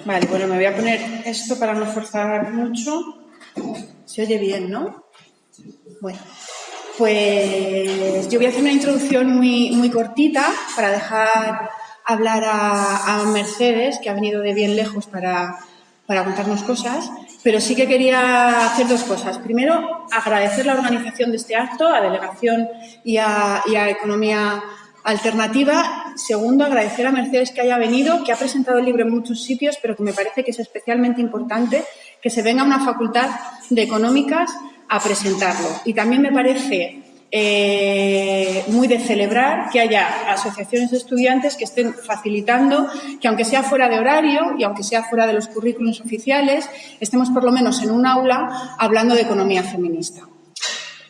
Vale, bueno, me voy a poner esto para no forzar mucho. Se oye bien, ¿no? Bueno, pues yo voy a hacer una introducción muy cortita para dejar hablar a Mercedes, que ha venido de bien lejos para contarnos cosas, pero sí que quería hacer dos cosas. Primero, agradecer la organización de este acto, a Delegación y a Economía Alternativa. Segundo, agradecer a Mercedes que haya venido, que ha presentado el libro en muchos sitios, pero que me parece que es especialmente importante que se venga a una facultad de Económicas a presentarlo. Y también me parece muy de celebrar que haya asociaciones de estudiantes que estén facilitando que, aunque sea fuera de horario y aunque sea fuera de los currículums oficiales, estemos por lo menos en un aula hablando de economía feminista.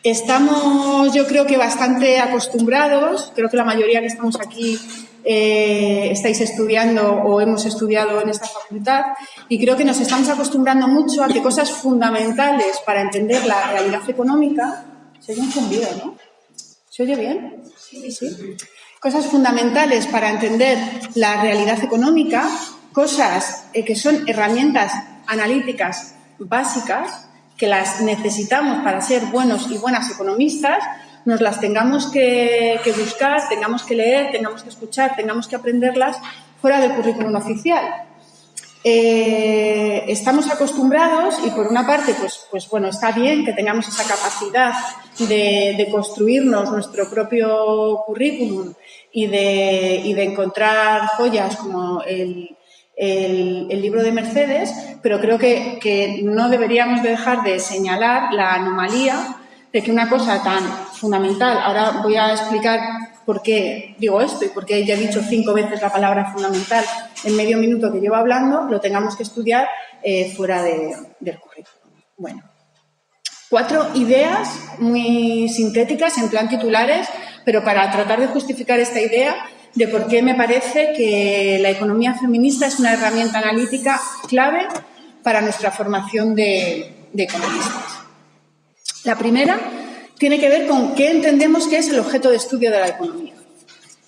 Estamos, yo creo que bastante acostumbrados, creo que la mayoría que estamos aquí estáis estudiando o hemos estudiado en esta facultad, y creo que nos estamos acostumbrando mucho a que cosas fundamentales para entender la realidad económica. Se oye un zumbido, ¿no? ¿Se oye bien? Sí. Cosas fundamentales para entender la realidad económica, cosas que son herramientas analíticas básicas, que las necesitamos para ser buenos y buenas economistas, nos las tengamos que buscar, tengamos que leer, tengamos que escuchar, tengamos que aprenderlas fuera del currículum oficial. Estamos acostumbrados y, por una parte, pues bueno, está bien que tengamos esa capacidad de construirnos nuestro propio currículum y de encontrar joyas como el libro de Mercedes, pero creo que no deberíamos dejar de señalar la anomalía de que una cosa tan fundamental, ahora voy a explicar por qué digo esto y por qué ya he dicho 5 veces la palabra fundamental en medio minuto que llevo hablando, lo tengamos que estudiar fuera del currículum. Bueno, 4 ideas muy sintéticas en plan titulares, pero para tratar de justificar esta idea de por qué me parece que la economía feminista es una herramienta analítica clave para nuestra formación de economistas. La primera tiene que ver con qué entendemos que es el objeto de estudio de la economía.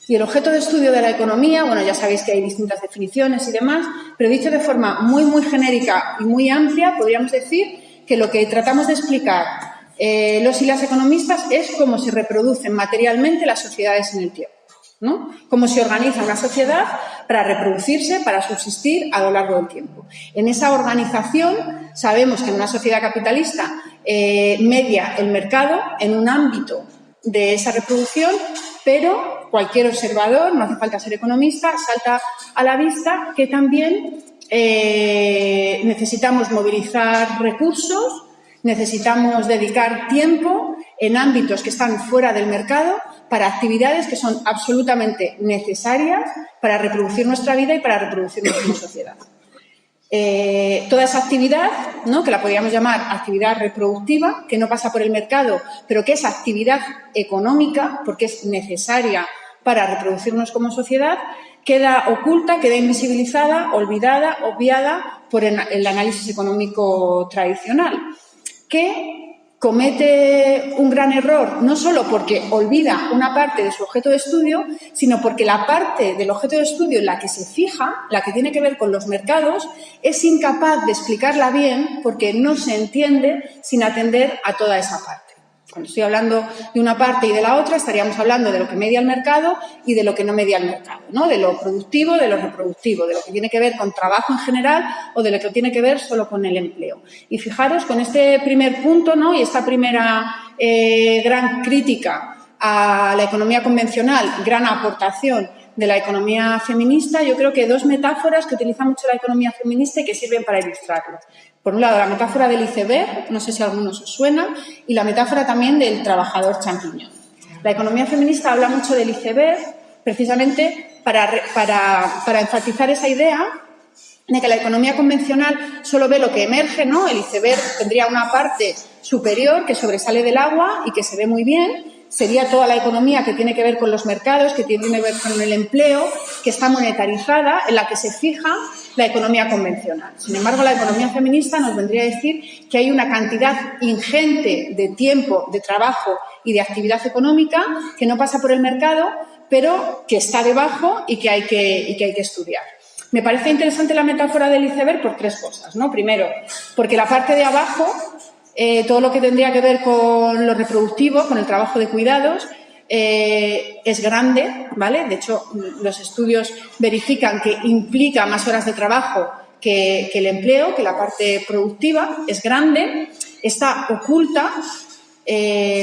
Y el objeto de estudio de la economía, bueno, ya sabéis que hay distintas definiciones y demás, pero dicho de forma muy genérica y muy amplia, podríamos decir que lo que tratamos de explicar los y las economistas es cómo se reproducen materialmente las sociedades en el tiempo, ¿no? Cómo se organiza una sociedad para reproducirse, para subsistir a lo largo del tiempo. En esa organización sabemos que en una sociedad capitalista media el mercado en un ámbito de esa reproducción, pero cualquier observador, no hace falta ser economista, salta a la vista que también necesitamos movilizar recursos, necesitamos dedicar tiempo en ámbitos que están fuera del mercado para actividades que son absolutamente necesarias para reproducir nuestra vida y para reproducirnos como sociedad. Toda esa actividad, ¿no?, que la podríamos llamar actividad reproductiva, que no pasa por el mercado, pero que es actividad económica, porque es necesaria para reproducirnos como sociedad, queda oculta, queda invisibilizada, olvidada, obviada por el análisis económico tradicional, que comete un gran error, no solo porque olvida una parte de su objeto de estudio, sino porque la parte del objeto de estudio en la que se fija, la que tiene que ver con los mercados, es incapaz de explicarla bien porque no se entiende sin atender a toda esa parte. Cuando estoy hablando de una parte y de la otra, estaríamos hablando de lo que media el mercado y de lo que no media el mercado, ¿no? De lo productivo, de lo reproductivo, de lo que tiene que ver con trabajo en general o de lo que tiene que ver solo con el empleo. Y fijaros, con este primer punto, ¿no?, y esta primera gran crítica a la economía convencional, gran aportación de la economía feminista, yo creo que 2 metáforas que utiliza mucho la economía feminista y que sirven para ilustrarlo. Por un lado, la metáfora del iceberg, no sé si a algunos os suena, y la metáfora también del trabajador champiñón. La economía feminista habla mucho del iceberg precisamente para enfatizar esa idea de que la economía convencional solo ve lo que emerge, ¿no? El iceberg tendría una parte superior que sobresale del agua y que se ve muy bien. Sería toda la economía que tiene que ver con los mercados, que tiene que ver con el empleo, que está monetarizada, en la que se fija la economía convencional. Sin embargo, la economía feminista nos vendría a decir que hay una cantidad ingente de tiempo, de trabajo y de actividad económica que no pasa por el mercado, pero que está debajo y que hay que estudiar. Me parece interesante la metáfora del iceberg por 3 cosas, ¿no? Primero, porque la parte de abajo, todo lo que tendría que ver con lo reproductivo, con el trabajo de cuidados, es grande, ¿vale? De hecho, los estudios verifican que implica más horas de trabajo que el empleo, que la parte productiva es grande, está oculta,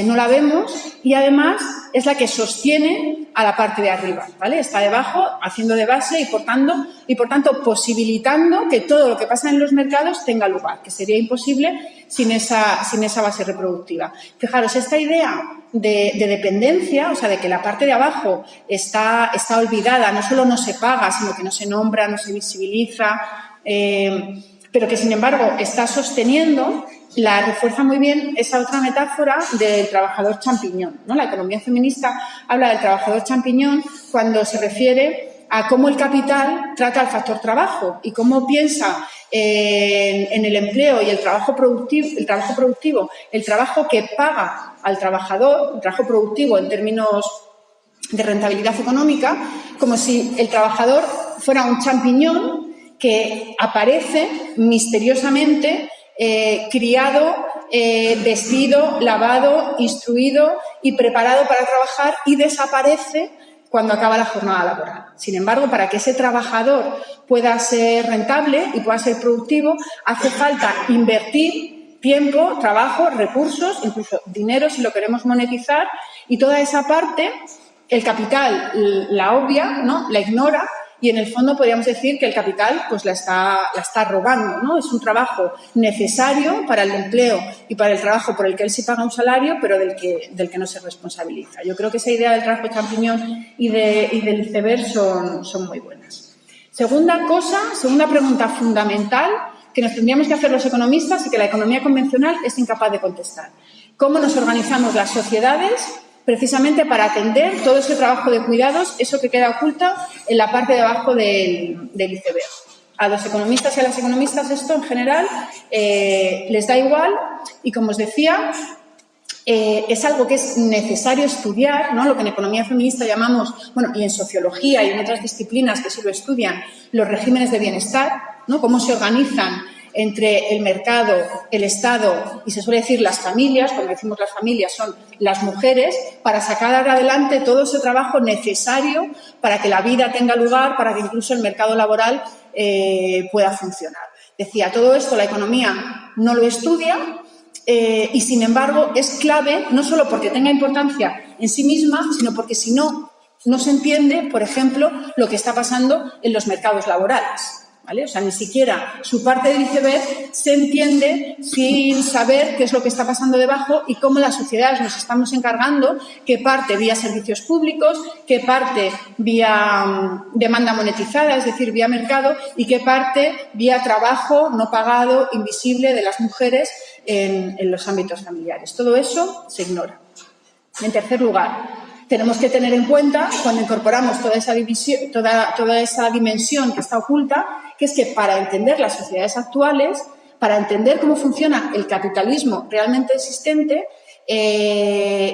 no la vemos y además es la que sostiene a la parte de arriba, ¿vale? Está debajo, haciendo de base y por tanto posibilitando que todo lo que pasa en los mercados tenga lugar, que sería imposible sin esa base reproductiva. Fijaros, esta idea de dependencia, o sea, de que la parte de abajo está olvidada, no solo no se paga, sino que no se nombra, no se visibiliza, pero que sin embargo está sosteniendo, la refuerza muy bien esa otra metáfora del trabajador champiñón, ¿no? La economía feminista habla del trabajador champiñón cuando se refiere a cómo el capital trata al factor trabajo y cómo piensa en el empleo y el trabajo productivo, el trabajo que paga al trabajador, el trabajo productivo en términos de rentabilidad económica, como si el trabajador fuera un champiñón que aparece misteriosamente criado, vestido, lavado, instruido y preparado para trabajar y desaparece cuando acaba la jornada laboral. Sin embargo, para que ese trabajador pueda ser rentable y pueda ser productivo, hace falta invertir tiempo, trabajo, recursos, incluso dinero si lo queremos monetizar, y toda esa parte el capital la obvia, ¿no? La ignora. Y en el fondo podríamos decir que el capital pues la está robando, ¿no? Es un trabajo necesario para el empleo y para el trabajo por el que él sí paga un salario, pero del que no se responsabiliza. Yo creo que esa idea del trabajo champiñón y del iceberg son muy buenas. Segunda pregunta fundamental que nos tendríamos que hacer los economistas y que la economía convencional es incapaz de contestar. ¿Cómo nos organizamos las sociedades precisamente para atender todo ese trabajo de cuidados, eso que queda oculto en la parte de abajo del iceberg? A los economistas y a las economistas esto en general les da igual y, como os decía, es algo que es necesario estudiar, ¿no? Lo que en economía feminista llamamos, bueno, y en sociología y en otras disciplinas que sí lo estudian, los regímenes de bienestar, ¿no? Cómo se organizan entre el mercado, el Estado y se suele decir las familias, cuando decimos las familias son las mujeres, para sacar adelante todo ese trabajo necesario para que la vida tenga lugar, para que incluso el mercado laboral pueda funcionar. Decía, todo esto la economía no lo estudia y, sin embargo, es clave no solo porque tenga importancia en sí misma, sino porque si no, no se entiende, por ejemplo, lo que está pasando en los mercados laborales. ¿Vale? O sea, ni siquiera su parte del iceberg se entiende sin saber qué es lo que está pasando debajo y cómo las sociedades nos estamos encargando, qué parte vía servicios públicos, qué parte vía demanda monetizada, es decir, vía mercado, y qué parte vía trabajo no pagado, invisible de las mujeres en los ámbitos familiares. Todo eso se ignora. En tercer lugar, tenemos que tener en cuenta, cuando incorporamos toda esa dimensión que está oculta, que es que para entender las sociedades actuales, para entender cómo funciona el capitalismo realmente existente,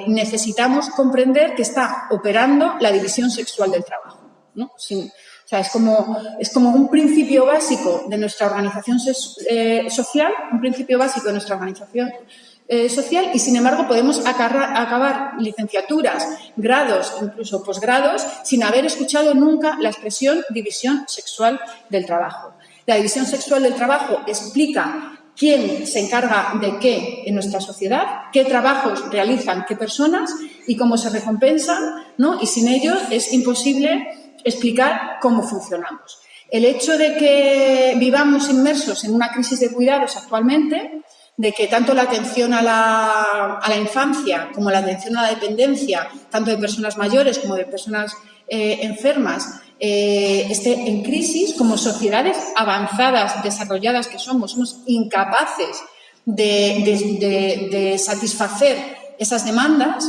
necesitamos comprender que está operando la división sexual del trabajo, ¿no? O sea, es como un principio básico de nuestra organización social, un principio básico de nuestra organización social y, sin embargo, podemos acabar licenciaturas, grados, incluso posgrados, sin haber escuchado nunca la expresión división sexual del trabajo. La división sexual del trabajo explica quién se encarga de qué en nuestra sociedad, qué trabajos realizan qué personas y cómo se recompensan, ¿no? Y sin ellos es imposible explicar cómo funcionamos. El hecho de que vivamos inmersos en una crisis de cuidados actualmente, de que tanto la atención a la infancia como la atención a la dependencia, tanto de personas mayores como de personas enfermas, esté en crisis, como sociedades avanzadas, desarrolladas que somos incapaces de satisfacer esas demandas,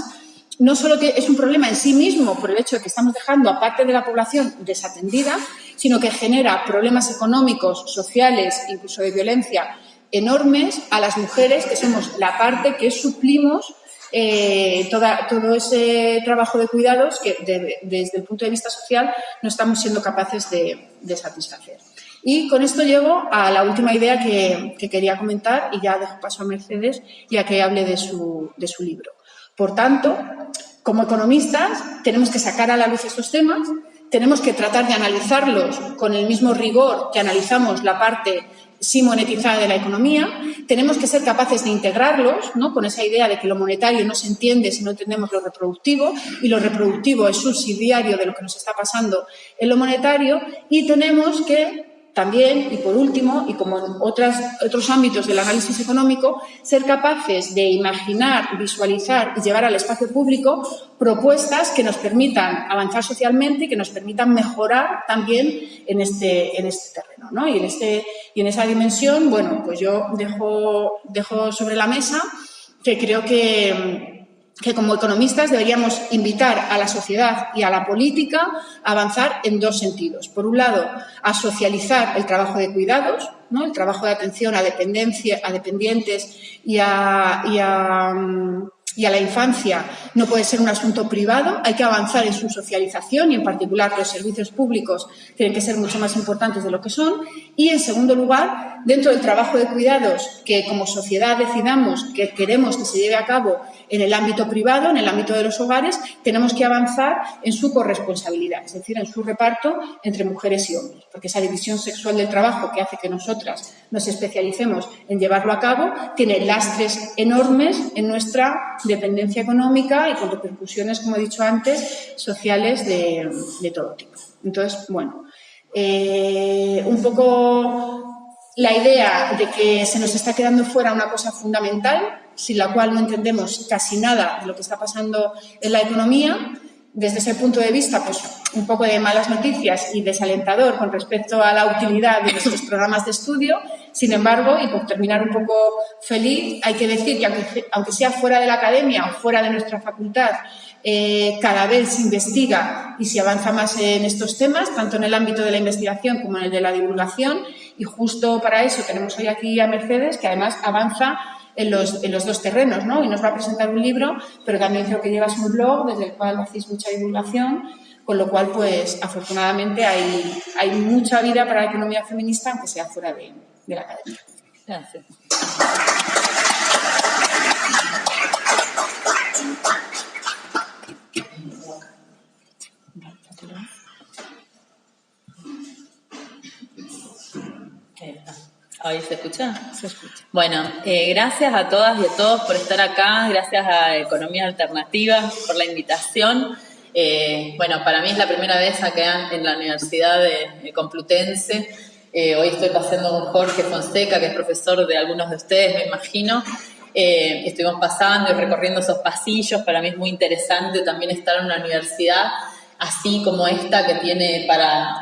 no solo que es un problema en sí mismo por el hecho de que estamos dejando a parte de la población desatendida, sino que genera problemas económicos, sociales, incluso de violencia enormes a las mujeres, que somos la parte que suplimos todo ese trabajo de cuidados que desde el punto de vista social no estamos siendo capaces de satisfacer. Y con esto llego a la última idea que quería comentar y ya dejo paso a Mercedes y a que hable de su libro. Por tanto, como economistas tenemos que sacar a la luz estos temas, tenemos que tratar de analizarlos con el mismo rigor que analizamos la parte sí monetizada de la economía, tenemos que ser capaces de integrarlos, ¿no?, con esa idea de que lo monetario no se entiende si no entendemos lo reproductivo, y lo reproductivo es subsidiario de lo que nos está pasando en lo monetario, y tenemos que también, y por último, y como en otros ámbitos del análisis económico, ser capaces de imaginar, visualizar y llevar al espacio público propuestas que nos permitan avanzar socialmente y que nos permitan mejorar también en este terreno, ¿no? Y en esa dimensión, bueno, pues yo dejo sobre la mesa que creo que como economistas deberíamos invitar a la sociedad y a la política a avanzar en dos sentidos. Por un lado, a socializar el trabajo de cuidados, ¿no?, el trabajo de atención a dependientes y a la infancia no puede ser un asunto privado, hay que avanzar en su socialización y, en particular, los servicios públicos tienen que ser mucho más importantes de lo que son. Y, en segundo lugar, dentro del trabajo de cuidados que como sociedad decidamos que queremos que se lleve a cabo en el ámbito privado, en el ámbito de los hogares, tenemos que avanzar en su corresponsabilidad, es decir, en su reparto entre mujeres y hombres, porque esa división sexual del trabajo que hace que nosotras nos especialicemos en llevarlo a cabo tiene lastres enormes en nuestra dependencia económica y con repercusiones, como he dicho antes, sociales de todo tipo. Entonces, bueno, un poco la idea de que se nos está quedando fuera una cosa fundamental, sin la cual no entendemos casi nada de lo que está pasando en la economía. Desde ese punto de vista, pues un poco de malas noticias y desalentador con respecto a la utilidad de nuestros programas de estudio. Sin embargo, y por terminar un poco feliz, hay que decir que aunque sea fuera de la academia o fuera de nuestra facultad, cada vez se investiga y se avanza más en estos temas, tanto en el ámbito de la investigación como en el de la divulgación, y justo para eso tenemos hoy aquí a Mercedes, que además avanza en los dos terrenos, ¿no? Y nos va a presentar un libro, pero también creo que llevas un blog desde el cual hacéis mucha divulgación, con lo cual, pues, afortunadamente hay mucha vida para la economía feminista, aunque sea fuera de la academia. Gracias. ¿Ahí se escucha? Se escucha. Bueno, gracias a todas y a todos por estar acá, gracias a Economía Alternativa por la invitación. Bueno, para mí es la primera vez acá en la Universidad de Complutense. Hoy estoy paseando con Jorge Fonseca, que es profesor de algunos de ustedes, me imagino. Estuvimos pasando y recorriendo esos pasillos. Para mí es muy interesante también estar en una universidad así como esta que tiene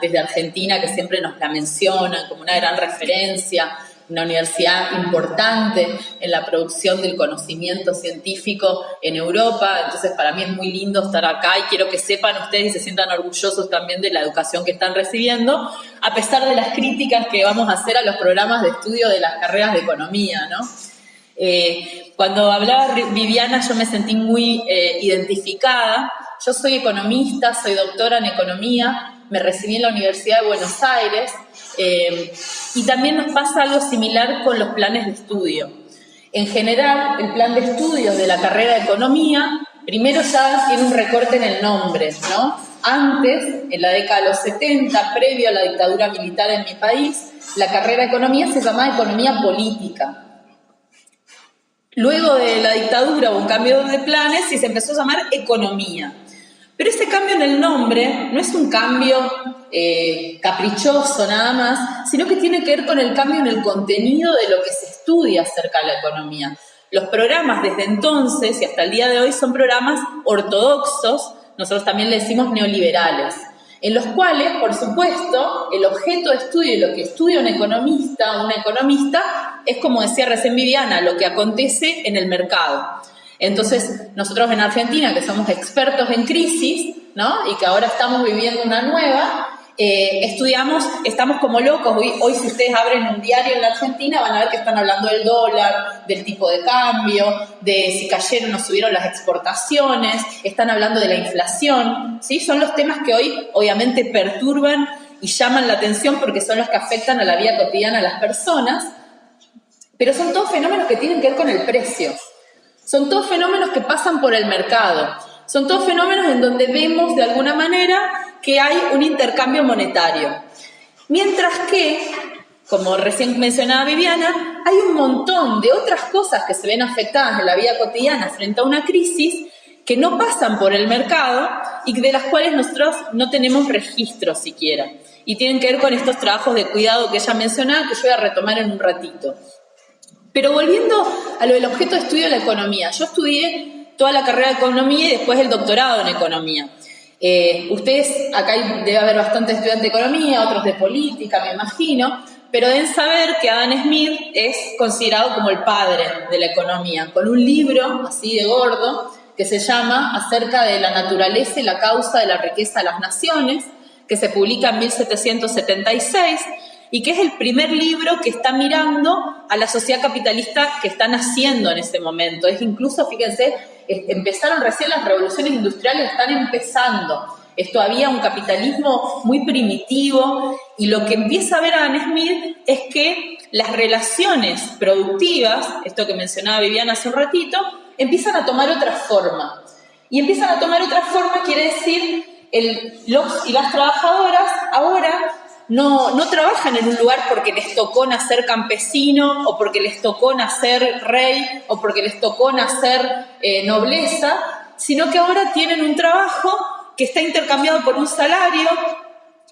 desde Argentina, que siempre nos la mencionan como una gran referencia, una universidad importante en la producción del conocimiento científico en Europa. Entonces, para mí es muy lindo estar acá y quiero que sepan ustedes y se sientan orgullosos también de la educación que están recibiendo, a pesar de las críticas que vamos a hacer a los programas de estudio de las carreras de economía, ¿no? Cuando hablaba Viviana, yo me sentí muy identificada. Yo soy economista, soy doctora en economía, me recibí en la Universidad de Buenos Aires y también nos pasa algo similar con los planes de estudio. En general, el plan de estudios de la carrera de economía, primero ya tiene un recorte en el nombre, ¿no? Antes, en la década de los 70, previo a la dictadura militar en mi país, la carrera de economía se llamaba economía política. Luego de la dictadura hubo un cambio de planes y se empezó a llamar economía. Pero ese cambio en el nombre no es un cambio caprichoso nada más, sino que tiene que ver con el cambio en el contenido de lo que se estudia acerca de la economía. Los programas desde entonces y hasta el día de hoy son programas ortodoxos, nosotros también le decimos neoliberales, en los cuales, por supuesto, el objeto de estudio y lo que estudia un economista es, como decía recién Viviana, lo que acontece en el mercado. Entonces, nosotros en Argentina, que somos expertos en crisis, ¿no?, y que ahora estamos viviendo una nueva, estudiamos, estamos como locos. Hoy si ustedes abren un diario en la Argentina van a ver que están hablando del dólar, del tipo de cambio, de si cayeron o subieron las exportaciones, están hablando de la inflación, ¿sí? Son los temas que hoy obviamente perturban y llaman la atención porque son los que afectan a la vida cotidiana de las personas, pero son todos fenómenos que tienen que ver con el precio. Son todos fenómenos que pasan por el mercado. Son todos fenómenos en donde vemos de alguna manera que hay un intercambio monetario. Mientras que, como recién mencionaba Viviana, hay un montón de otras cosas que se ven afectadas en la vida cotidiana frente a una crisis que no pasan por el mercado y de las cuales nosotros no tenemos registro siquiera. Y tienen que ver con estos trabajos de cuidado que ella mencionaba, que yo voy a retomar en un ratito. Pero volviendo a lo del objeto de estudio de la economía, yo estudié toda la carrera de economía y después el doctorado en economía. Ustedes, acá debe haber bastantes estudiantes de economía, otros de política, me imagino, pero deben saber que Adam Smith es considerado como el padre de la economía, con un libro así de gordo que se llama Acerca de la naturaleza y la causa de la riqueza de las naciones, que se publica en 1776, y que es el primer libro que está mirando a la sociedad capitalista que está naciendo en ese momento. Es incluso, fíjense, empezaron recién las revoluciones industriales, están empezando. Es todavía un capitalismo muy primitivo y lo que empieza a ver Adam Smith es que las relaciones productivas, esto que mencionaba Viviana hace un ratito, empiezan a tomar otra forma. Y empiezan a tomar otra forma quiere decir los y las trabajadoras ahora no trabajan en un lugar porque les tocó nacer campesino o porque les tocó nacer rey o porque les tocó nacer nobleza, sino que ahora tienen un trabajo que está intercambiado por un salario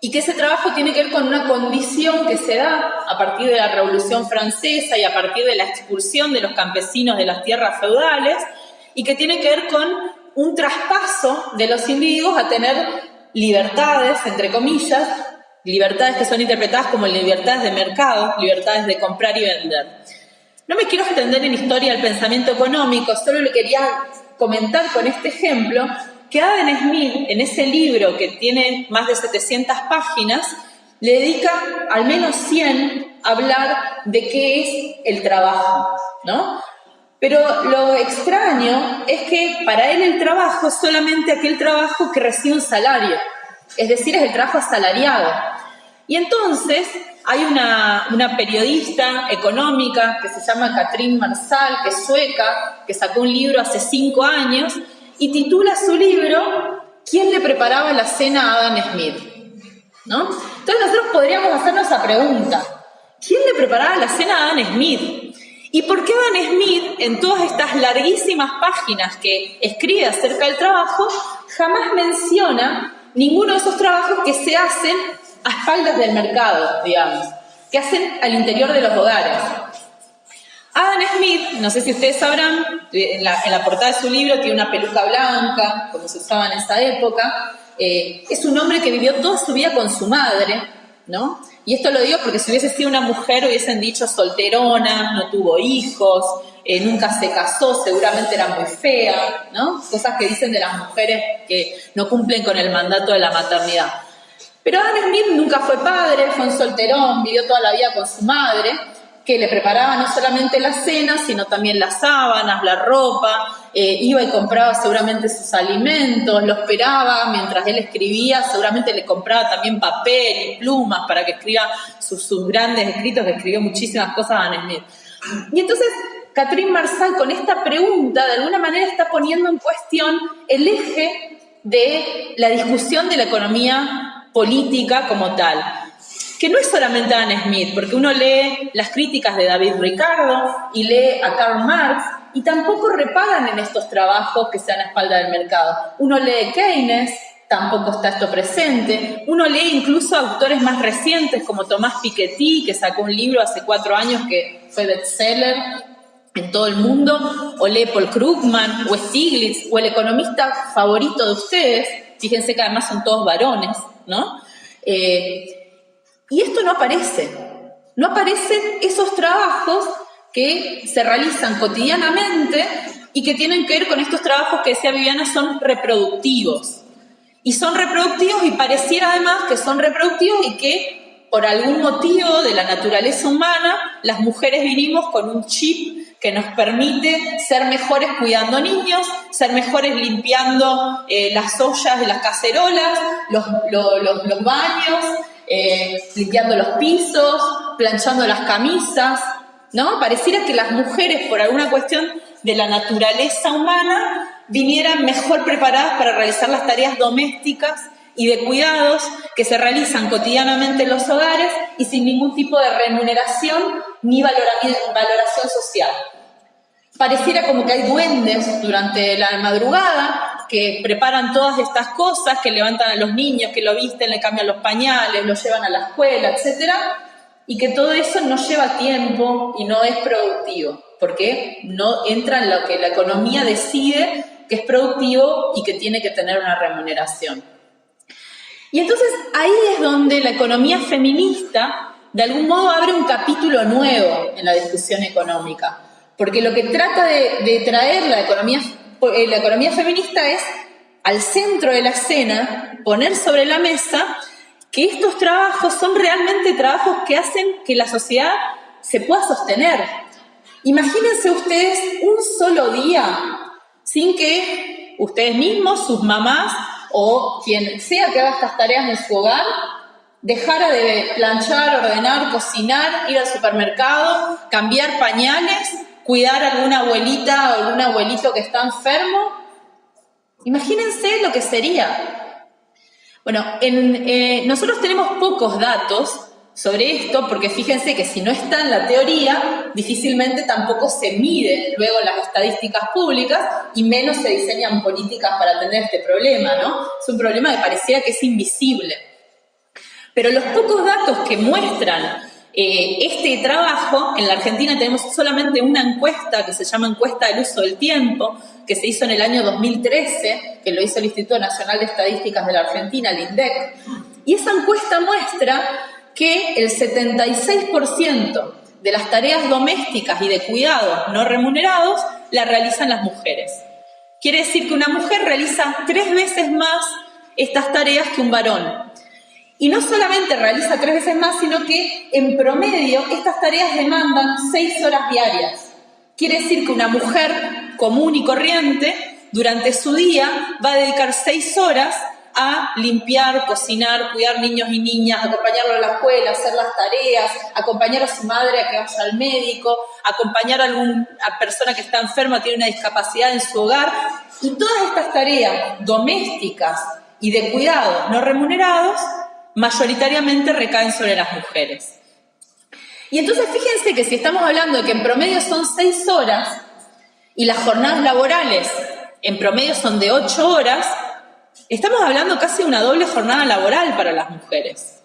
y que ese trabajo tiene que ver con una condición que se da a partir de la Revolución Francesa y a partir de la expulsión de los campesinos de las tierras feudales y que tiene que ver con un traspaso de los individuos a tener libertades, entre comillas, libertades que son interpretadas como libertades de mercado, libertades de comprar y vender. No me quiero extender en historia del pensamiento económico, solo le quería comentar con este ejemplo que Adam Smith, en ese libro que tiene más de 700 páginas, le dedica al menos 100 a hablar de qué es el trabajo, ¿no? Pero lo extraño es que para él el trabajo es solamente aquel trabajo que recibe un salario, es decir, es el trabajo asalariado. Y entonces hay una periodista económica que se llama Catherine Marsal, que es sueca, que sacó un libro hace 5 años y titula su libro ¿Quién le preparaba la cena a Adam Smith? ¿No? Entonces nosotros podríamos hacernos esa pregunta. ¿Quién le preparaba la cena a Adam Smith? ¿Y por qué Adam Smith, en todas estas larguísimas páginas que escribe acerca del trabajo, jamás menciona ninguno de esos trabajos que se hacen a espaldas del mercado, digamos, que hacen al interior de los hogares? Adam Smith, no sé si ustedes sabrán, en la portada de su libro tiene una peluca blanca, como se usaba en esa época. Es un hombre que vivió toda su vida con su madre, ¿no? Y esto lo digo porque si hubiese sido una mujer hubiesen dicho solterona, no tuvo hijos, nunca se casó, seguramente era muy fea, ¿no? Cosas que dicen de las mujeres que no cumplen con el mandato de la maternidad. Pero Adam Smith nunca fue padre, fue un solterón, vivió toda la vida con su madre, que le preparaba no solamente la cena, sino también las sábanas, la ropa, iba y compraba seguramente sus alimentos, lo esperaba mientras él escribía, seguramente le compraba también papel y plumas para que escriba sus grandes escritos, que escribió muchísimas cosas a Adam Smith. Y entonces Catherine Marsal con esta pregunta de alguna manera está poniendo en cuestión el eje de la discusión de la economía política como tal, que no es solamente Adam Smith, porque uno lee las críticas de David Ricardo y lee a Karl Marx y tampoco reparan en estos trabajos que sean a espalda del mercado. Uno lee Keynes, tampoco está esto presente. Uno lee incluso autores más recientes como Thomas Piketty, que sacó un libro hace 4 años que fue bestseller en todo el mundo, o lee Paul Krugman, o Stiglitz, o el economista favorito de ustedes. Fíjense que además son todos varones, ¿no? Y esto no aparece. No aparecen esos trabajos que se realizan cotidianamente y que tienen que ver con estos trabajos que decía Viviana son reproductivos. Y son reproductivos, y pareciera además que son reproductivos y que por algún motivo de la naturaleza humana, las mujeres vinimos con un chip que nos permite ser mejores cuidando niños, ser mejores limpiando las ollas de las cacerolas, los baños, limpiando los pisos, planchando las camisas, ¿no? Pareciera que las mujeres, por alguna cuestión de la naturaleza humana, vinieran mejor preparadas para realizar las tareas domésticas y de cuidados que se realizan cotidianamente en los hogares y sin ningún tipo de remuneración ni valoración social. Pareciera como que hay duendes durante la madrugada que preparan todas estas cosas, que levantan a los niños, que lo visten, le cambian los pañales, lo llevan a la escuela, etcétera, y que todo eso no lleva tiempo y no es productivo, porque no entra en lo que la economía decide que es productivo y que tiene que tener una remuneración. Y entonces ahí es donde la economía feminista de algún modo abre un capítulo nuevo en la discusión económica, porque lo que trata de traer la economía feminista es al centro de la escena, poner sobre la mesa que estos trabajos son realmente trabajos que hacen que la sociedad se pueda sostener. Imagínense ustedes un solo día sin que ustedes mismos, sus mamás o quien sea que haga estas tareas en su hogar, dejara de planchar, ordenar, cocinar, ir al supermercado, cambiar pañales, cuidar a alguna abuelita o algún abuelito que está enfermo. Imagínense lo que sería. Bueno, nosotros tenemos pocos datos sobre esto, porque fíjense que si no está en la teoría, difícilmente tampoco se mide luego en las estadísticas públicas y menos se diseñan políticas para atender este problema, ¿no? Es un problema que pareciera que es invisible. Pero los pocos datos que muestran este trabajo, en la Argentina tenemos solamente una encuesta que se llama Encuesta del Uso del Tiempo, que se hizo en el año 2013, que lo hizo el Instituto Nacional de Estadísticas de la Argentina, el INDEC, y esa encuesta muestra que el 76% de las tareas domésticas y de cuidados no remunerados la realizan las mujeres. Quiere decir que una mujer realiza 3 veces más estas tareas que un varón. Y no solamente realiza 3 veces más, sino que en promedio estas tareas demandan 6 horas diarias. Quiere decir que una mujer común y corriente durante su día va a dedicar 6 horas a limpiar, cocinar, cuidar niños y niñas, acompañarlo a la escuela, hacer las tareas, acompañar a su madre a que vaya al médico, acompañar a alguna persona que está enferma, tiene una discapacidad en su hogar. Y todas estas tareas domésticas y de cuidados no remunerados mayoritariamente recaen sobre las mujeres. Y entonces fíjense que si estamos hablando de que en promedio son 6 horas y las jornadas laborales en promedio son de 8 horas, estamos hablando casi de una doble jornada laboral para las mujeres.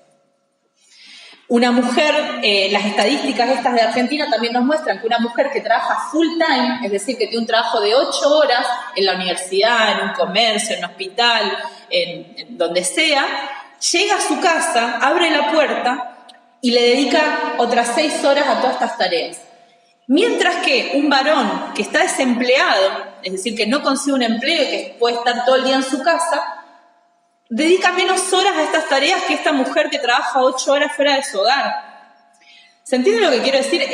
Una mujer, las estadísticas estas de Argentina también nos muestran que una mujer que trabaja full time, es decir, que tiene un trabajo de 8 horas en la universidad, en un comercio, en un hospital, en donde sea, llega a su casa, abre la puerta y le dedica otras 6 horas a todas estas tareas. Mientras que un varón que está desempleado, es decir, que no consigue un empleo y que puede estar todo el día en su casa, dedica menos horas a estas tareas que esta mujer que trabaja 8 horas fuera de su hogar. ¿Se entiende lo que quiero decir?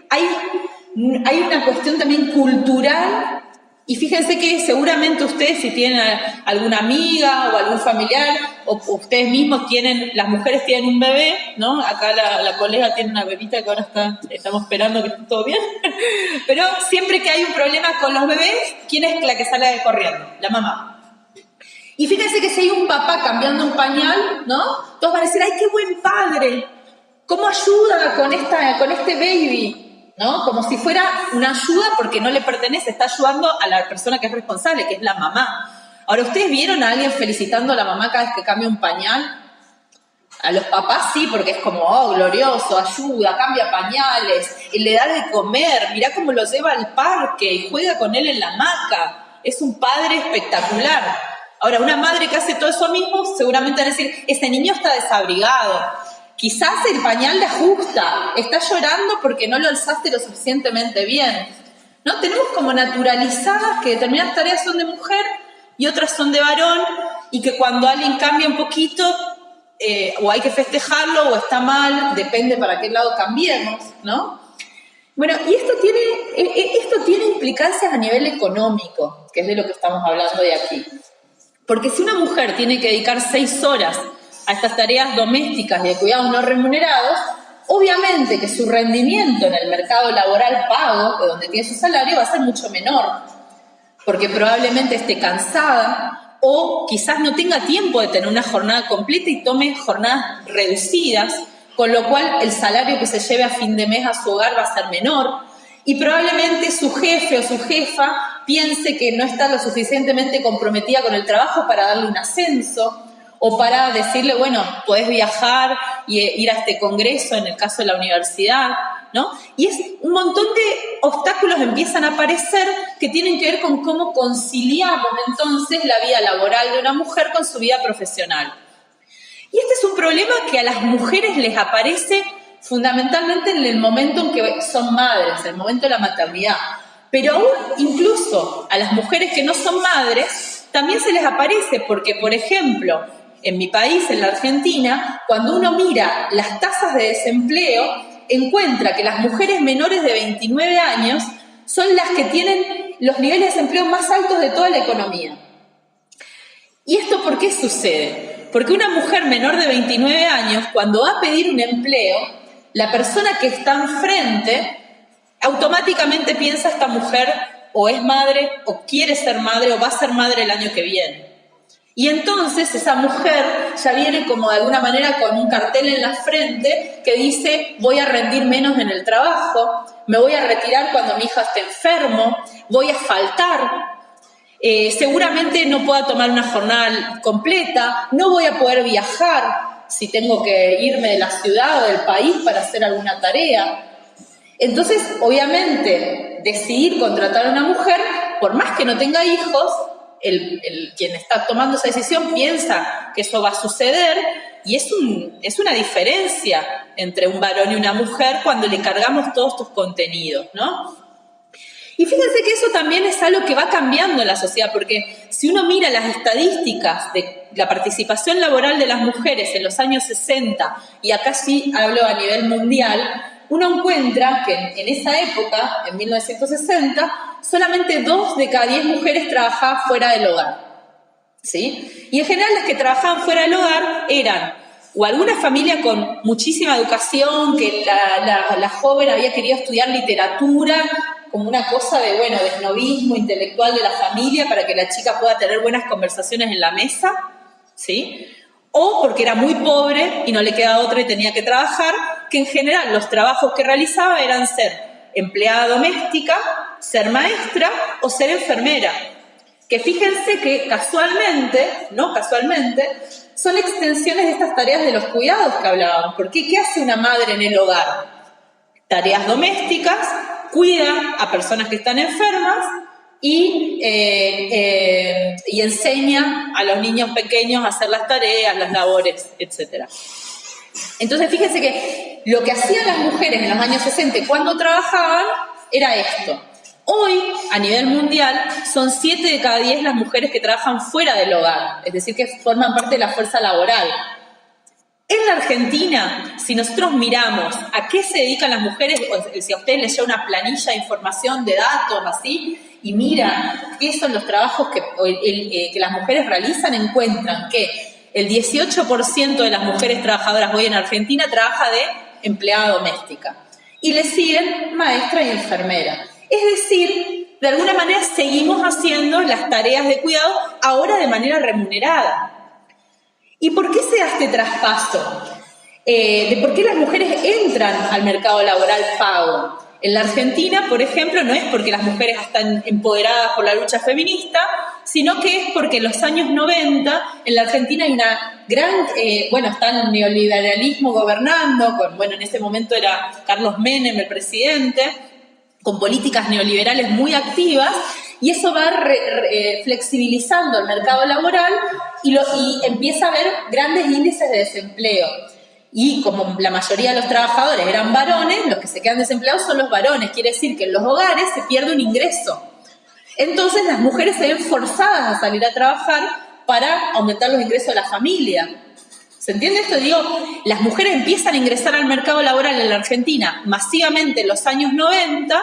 Hay una cuestión también cultural. Y fíjense que seguramente ustedes, si tienen alguna amiga o algún familiar, o ustedes mismos las mujeres tienen un bebé, ¿no? Acá la colega tiene una bebita que ahora estamos esperando que esté todo bien. Pero siempre que hay un problema con los bebés, ¿quién es la que sale corriendo? La mamá. Y fíjense que si hay un papá cambiando un pañal, ¿no? Todos van a decir, ¡ay, qué buen padre! ¿Cómo ayuda con este baby? ¿No? Como si fuera una ayuda porque no le pertenece, está ayudando a la persona que es responsable, que es la mamá. Ahora, ¿ustedes vieron a alguien felicitando a la mamá cada vez que cambia un pañal? A los papás sí, porque es como, oh, glorioso, ayuda, cambia pañales, y le da de comer, mirá cómo lo lleva al parque y juega con él en la hamaca. Es un padre espectacular. Ahora, una madre que hace todo eso mismo, seguramente van a decir, ese niño está desabrigado. Quizás el pañal le ajusta, está llorando porque no lo alzaste lo suficientemente bien. ¿No? Tenemos como naturalizadas que determinadas tareas son de mujer y otras son de varón, y que cuando alguien cambia un poquito, o hay que festejarlo o está mal, depende para qué lado cambiemos, ¿no? Bueno, y esto tiene implicancias a nivel económico, que es de lo que estamos hablando de aquí. Porque si una mujer tiene que dedicar 6 horas a estas tareas domésticas y de cuidados no remunerados, obviamente que su rendimiento en el mercado laboral pago, de donde tiene su salario, va a ser mucho menor, porque probablemente esté cansada o quizás no tenga tiempo de tener una jornada completa y tome jornadas reducidas, con lo cual el salario que se lleve a fin de mes a su hogar va a ser menor, y probablemente su jefe o su jefa piense que no está lo suficientemente comprometida con el trabajo para darle un ascenso, o para decirle, bueno, podés viajar y ir a este congreso, en el caso de la universidad, ¿no? Y es un montón de obstáculos empiezan a aparecer que tienen que ver con cómo conciliamos entonces la vida laboral de una mujer con su vida profesional. Y este es un problema que a las mujeres les aparece fundamentalmente en el momento en que son madres, en el momento de la maternidad. Pero aún incluso a las mujeres que no son madres también se les aparece porque, por ejemplo, en mi país, en la Argentina, cuando uno mira las tasas de desempleo, encuentra que las mujeres menores de 29 años son las que tienen los niveles de desempleo más altos de toda la economía. ¿Y esto por qué sucede? Porque una mujer menor de 29 años, cuando va a pedir un empleo, la persona que está enfrente automáticamente piensa esta mujer o es madre, o quiere ser madre, o va a ser madre el año que viene. Y entonces esa mujer ya viene como de alguna manera con un cartel en la frente que dice voy a rendir menos en el trabajo, me voy a retirar cuando mi hija esté enfermo, voy a faltar, seguramente no pueda tomar una jornada completa, no voy a poder viajar si tengo que irme de la ciudad o del país para hacer alguna tarea. Entonces, obviamente, decidir contratar a una mujer, por más que no tenga hijos, quien está tomando esa decisión piensa que eso va a suceder y es una diferencia entre un varón y una mujer cuando le cargamos todos estos contenidos, ¿no? Y fíjense que eso también es algo que va cambiando en la sociedad, porque si uno mira las estadísticas de la participación laboral de las mujeres en los años 60, y acá sí hablo a nivel mundial, uno encuentra que en esa época, en 1960, solamente 2 de cada 10 mujeres trabajaban fuera del hogar, ¿sí? Y en general las que trabajaban fuera del hogar eran o alguna familia con muchísima educación, que la joven había querido estudiar literatura, como una cosa de, bueno, de esnobismo intelectual de la familia para que la chica pueda tener buenas conversaciones en la mesa, ¿sí? O porque era muy pobre y no le quedaba otra y tenía que trabajar, que en general los trabajos que realizaba eran ser empleada doméstica, ser maestra o ser enfermera. Que fíjense que casualmente, son extensiones de estas tareas de los cuidados que hablábamos. Porque ¿qué hace una madre en el hogar? Tareas domésticas, cuida a personas que están enfermas y enseña a los niños pequeños a hacer las tareas, las labores, etc. Entonces, fíjense que lo que hacían las mujeres en los años 60 cuando trabajaban era esto. Hoy, a nivel mundial, son 7 de cada 10 las mujeres que trabajan fuera del hogar, es decir, que forman parte de la fuerza laboral. En la Argentina, si nosotros miramos a qué se dedican las mujeres, si a ustedes les llega una planilla de información, de datos, así, y miran qué son los trabajos que las mujeres realizan, encuentran que el 18% de las mujeres trabajadoras hoy en Argentina trabaja de empleada doméstica. Y le siguen maestra y enfermera. Es decir, de alguna manera seguimos haciendo las tareas de cuidado ahora de manera remunerada. ¿Y por qué se da este traspaso? ¿De por qué las mujeres entran al mercado laboral pago? En la Argentina, por ejemplo, no es porque las mujeres están empoderadas por la lucha feminista, sino que es porque en los años 90 en la Argentina hay una gran, está el neoliberalismo gobernando, en ese momento era Carlos Menem el presidente, con políticas neoliberales muy activas, y eso va flexibilizando el mercado laboral y empieza a haber grandes índices de desempleo. Y como la mayoría de los trabajadores eran varones, los que se quedan desempleados son los varones. Quiere decir que en los hogares se pierde un ingreso. Entonces las mujeres se ven forzadas a salir a trabajar para aumentar los ingresos de la familia. ¿Se entiende esto? Digo, las mujeres empiezan a ingresar al mercado laboral en la Argentina masivamente en los años 90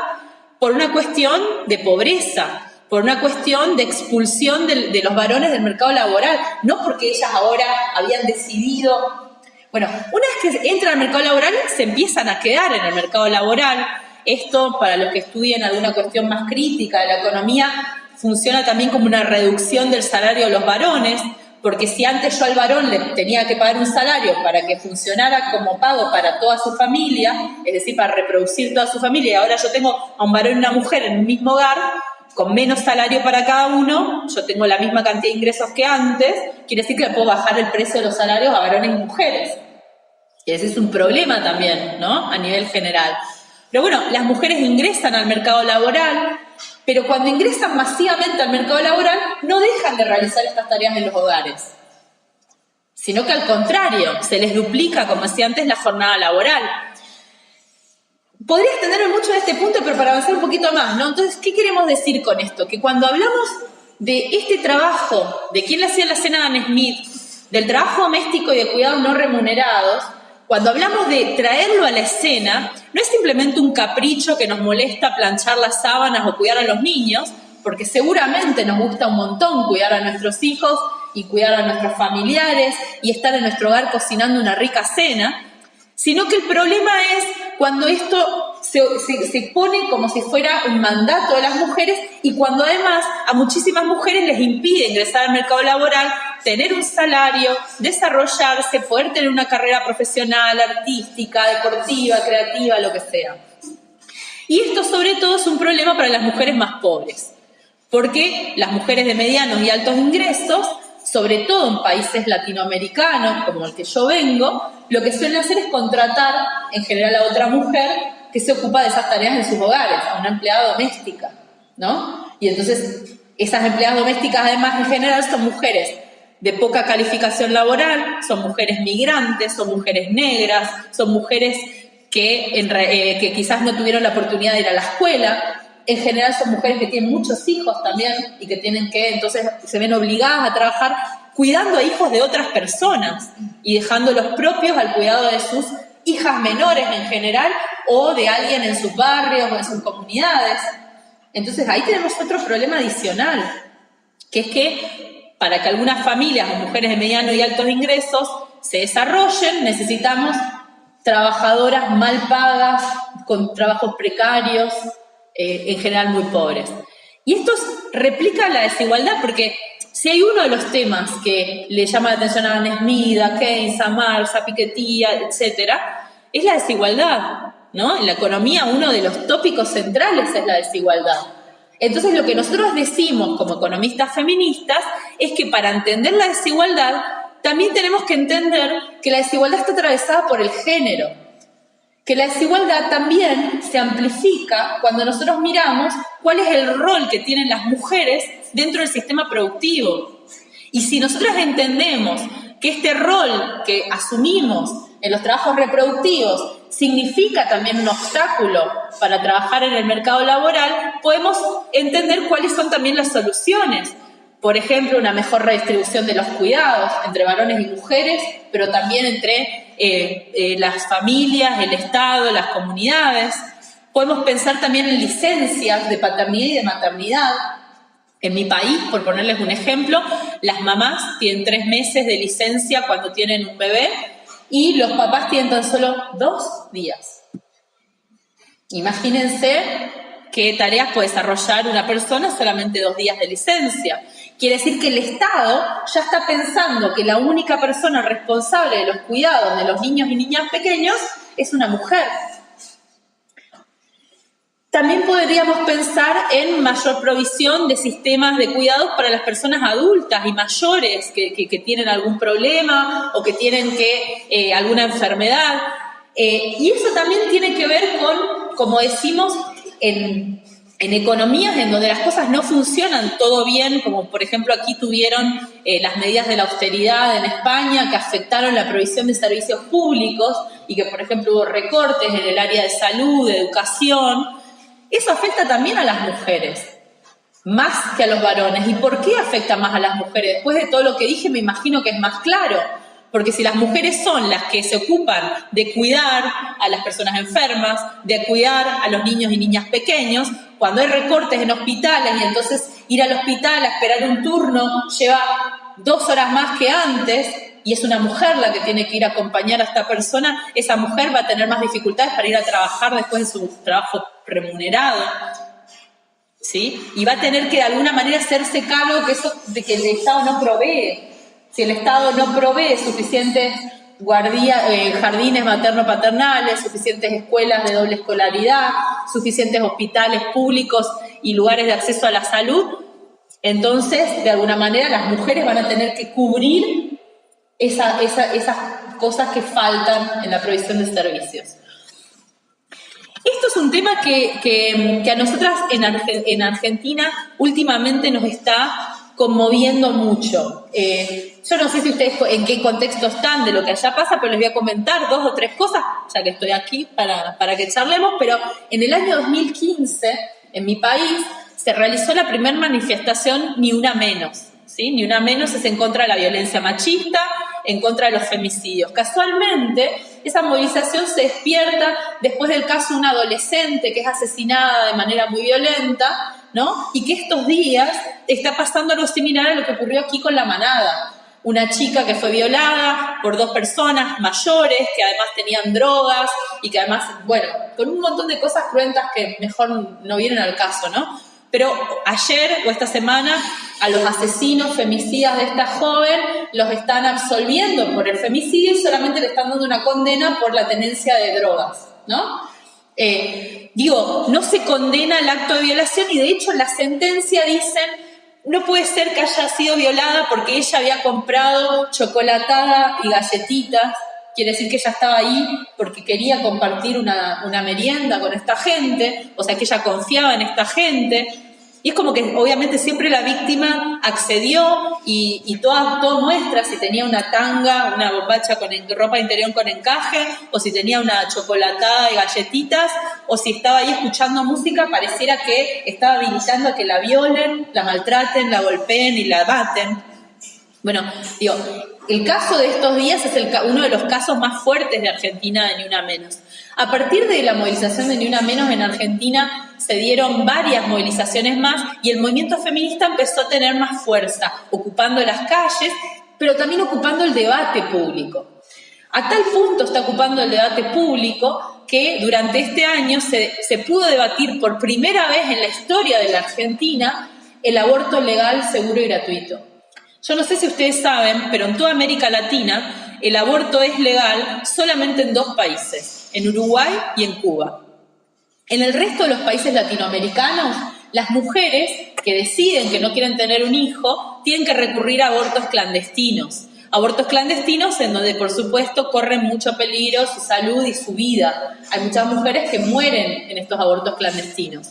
por una cuestión de pobreza, por una cuestión de expulsión de los varones del mercado laboral, no porque ellas ahora habían decidido. Bueno, una vez que entran al mercado laboral, se empiezan a quedar en el mercado laboral. Esto, para los que estudien alguna cuestión más crítica de la economía, funciona también como una reducción del salario de los varones, porque si antes yo al varón le tenía que pagar un salario para que funcionara como pago para toda su familia, es decir, para reproducir toda su familia, y ahora yo tengo a un varón y una mujer en un mismo hogar, con menos salario para cada uno, yo tengo la misma cantidad de ingresos que antes, quiere decir que le puedo bajar el precio de los salarios a varones y mujeres. Y ese es un problema también, ¿no? A nivel general. Pero bueno, las mujeres ingresan al mercado laboral, pero cuando ingresan masivamente al mercado laboral, no dejan de realizar estas tareas en los hogares, sino que al contrario, se les duplica, como decía antes, la jornada laboral. Podría extenderme mucho de este punto, pero para avanzar un poquito más, ¿no? Entonces, ¿qué queremos decir con esto? Que cuando hablamos de este trabajo, de quién le hacía la cena a Adam Smith, del trabajo doméstico y de cuidados no remunerados, cuando hablamos de traerlo a la escena, no es simplemente un capricho que nos molesta planchar las sábanas o cuidar a los niños, porque seguramente nos gusta un montón cuidar a nuestros hijos y cuidar a nuestros familiares y estar en nuestro hogar cocinando una rica cena, sino que el problema es cuando esto se pone como si fuera un mandato de las mujeres y cuando además a muchísimas mujeres les impide ingresar al mercado laboral, tener un salario, desarrollarse, poder tener una carrera profesional, artística, deportiva, creativa, lo que sea. Y esto sobre todo es un problema para las mujeres más pobres, porque las mujeres de medianos y altos ingresos, sobre todo en países latinoamericanos, como el que yo vengo, lo que suelen hacer es contratar en general a otra mujer que se ocupa de esas tareas en sus hogares, a una empleada doméstica, ¿no? Y entonces esas empleadas domésticas además en general son mujeres de poca calificación laboral, son mujeres migrantes, son mujeres negras, son mujeres que quizás no tuvieron la oportunidad de ir a la escuela. En general son mujeres que tienen muchos hijos también y que tienen que, entonces, se ven obligadas a trabajar cuidando a hijos de otras personas y dejando los propios al cuidado de sus hijas menores en general o de alguien en sus barrios o en sus comunidades. Entonces ahí tenemos otro problema adicional, que es que para que algunas familias o mujeres de mediano y altos ingresos se desarrollen, necesitamos trabajadoras mal pagas, con trabajos precarios, en general muy pobres. Y esto replica la desigualdad, porque si hay uno de los temas que le llama la atención a Adam Smith, a Keynes, a Marx, a Piketty, etcétera, es la desigualdad, ¿no? En la economía uno de los tópicos centrales es la desigualdad. Entonces lo que nosotros decimos como economistas feministas es que para entender la desigualdad también tenemos que entender que la desigualdad está atravesada por el género, que la desigualdad también se amplifica cuando nosotros miramos cuál es el rol que tienen las mujeres dentro del sistema productivo. Y si nosotros entendemos que este rol que asumimos en los trabajos reproductivos significa también un obstáculo para trabajar en el mercado laboral, podemos entender cuáles son también las soluciones. Por ejemplo, una mejor redistribución de los cuidados entre varones y mujeres, pero también entre las familias, el Estado, las comunidades. Podemos pensar también en licencias de paternidad y de maternidad. En mi país, por ponerles un ejemplo, las mamás tienen 3 meses de licencia cuando tienen un bebé y los papás tienen tan solo 2 días. Imagínense qué tareas puede desarrollar una persona solamente 2 días de licencia. Quiere decir que el Estado ya está pensando que la única persona responsable de los cuidados de los niños y niñas pequeños es una mujer. También podríamos pensar en mayor provisión de sistemas de cuidados para las personas adultas y mayores que tienen algún problema o que tienen alguna enfermedad. Y eso también tiene que ver con, como decimos, en economías en donde las cosas no funcionan todo bien, como por ejemplo aquí tuvieron las medidas de la austeridad en España que afectaron la provisión de servicios públicos y que por ejemplo hubo recortes en el área de salud, de educación. Eso afecta también a las mujeres. más que a los varones. ¿Y por qué afecta más a las mujeres? Después de todo lo que dije, me imagino que es más claro. Porque si las mujeres son las que se ocupan de cuidar a las personas enfermas, de cuidar a los niños y niñas pequeños, cuando hay recortes en hospitales y entonces ir al hospital a esperar un turno lleva 2 horas más que antes y es una mujer la que tiene que ir a acompañar a esta persona, esa mujer va a tener más dificultades para ir a trabajar después de su trabajo remunerado, ¿sí? Y va a tener que de alguna manera hacerse cargo de que el Estado no provee. Si el Estado no provee suficientes jardines materno-paternales, suficientes escuelas de doble escolaridad, suficientes hospitales públicos y lugares de acceso a la salud, entonces, de alguna manera, las mujeres van a tener que cubrir esas cosas que faltan en la provisión de servicios. Esto es un tema que a nosotras en Argentina últimamente nos está conmoviendo mucho. Yo no sé si ustedes en qué contexto están de lo que allá pasa, pero les voy a comentar 2 o 3 cosas, ya que estoy aquí para que charlemos, pero en el año 2015, en mi país, se realizó la primera manifestación Ni Una Menos, ¿sí? Ni Una Menos es en contra de la violencia machista, en contra de los femicidios. Casualmente, esa movilización se despierta después del caso de una adolescente que es asesinada de manera muy violenta, ¿no? Y que estos días está pasando algo similar a lo que ocurrió aquí con La Manada. Una chica que fue violada por 2 personas mayores que además tenían drogas y que además, bueno, con un montón de cosas cruentas que mejor no vienen al caso, ¿no? Pero ayer o esta semana a los asesinos femicidas de esta joven los están absolviendo por el femicidio y solamente le están dando una condena por la tenencia de drogas, ¿no? No se condena el acto de violación y de hecho en la sentencia dicen no puede ser que haya sido violada porque ella había comprado chocolatada y galletitas, quiere decir que ella estaba ahí porque quería compartir una merienda con esta gente, o sea que ella confiaba en esta gente. Y es como que obviamente siempre la víctima accedió y todo muestra si tenía una tanga, una bombacha con ropa interior con encaje, o si tenía una chocolatada y galletitas, o si estaba ahí escuchando música, pareciera que estaba habilitando a que la violen, la maltraten, la golpeen y la maten. Bueno, el caso de estos días es uno de los casos más fuertes de Argentina de Ni Una Menos. A partir de la movilización de Ni Una Menos en Argentina se dieron varias movilizaciones más y el movimiento feminista empezó a tener más fuerza, ocupando las calles, pero también ocupando el debate público. A tal punto está ocupando el debate público que durante este año se pudo debatir por primera vez en la historia de la Argentina el aborto legal, seguro y gratuito. Yo no sé si ustedes saben, pero en toda América Latina el aborto es legal solamente en 2 países, en Uruguay y en Cuba. En el resto de los países latinoamericanos, las mujeres que deciden que no quieren tener un hijo tienen que recurrir a abortos clandestinos. Abortos clandestinos en donde, por supuesto, corren mucho peligro su salud y su vida. Hay muchas mujeres que mueren en estos abortos clandestinos.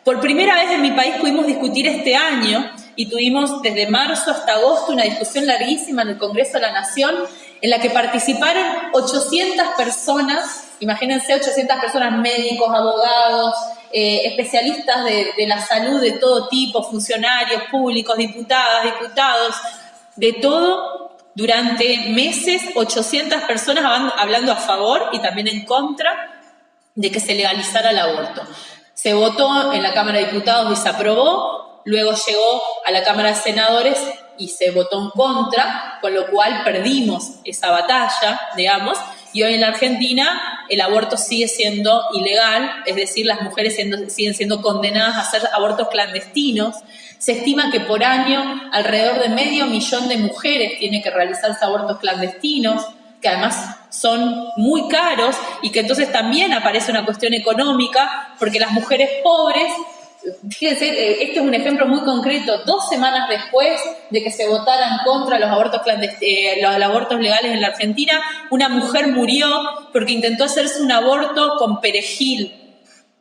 Por primera vez en mi país pudimos discutir este año y tuvimos desde marzo hasta agosto una discusión larguísima en el Congreso de la Nación en la que participaron 800 personas, imagínense 800 personas, médicos, abogados, especialistas de la salud de todo tipo, funcionarios públicos, diputadas, diputados, de todo, durante meses 800 personas hablando a favor y también en contra de que se legalizara el aborto. Se votó en la Cámara de Diputados y se aprobó, luego llegó a la Cámara de Senadores y se votó en contra, con lo cual perdimos esa batalla, digamos, y hoy en la Argentina el aborto sigue siendo ilegal, es decir, las mujeres siguen siendo condenadas a hacer abortos clandestinos. Se estima que por año alrededor de 500.000 de mujeres tienen que realizarse abortos clandestinos, que además son muy caros y que entonces también aparece una cuestión económica, porque las mujeres pobres, fíjense, este es un ejemplo muy concreto, 2 semanas después de que se votaran contra los abortos los abortos legales en la Argentina, una mujer murió porque intentó hacerse un aborto con perejil.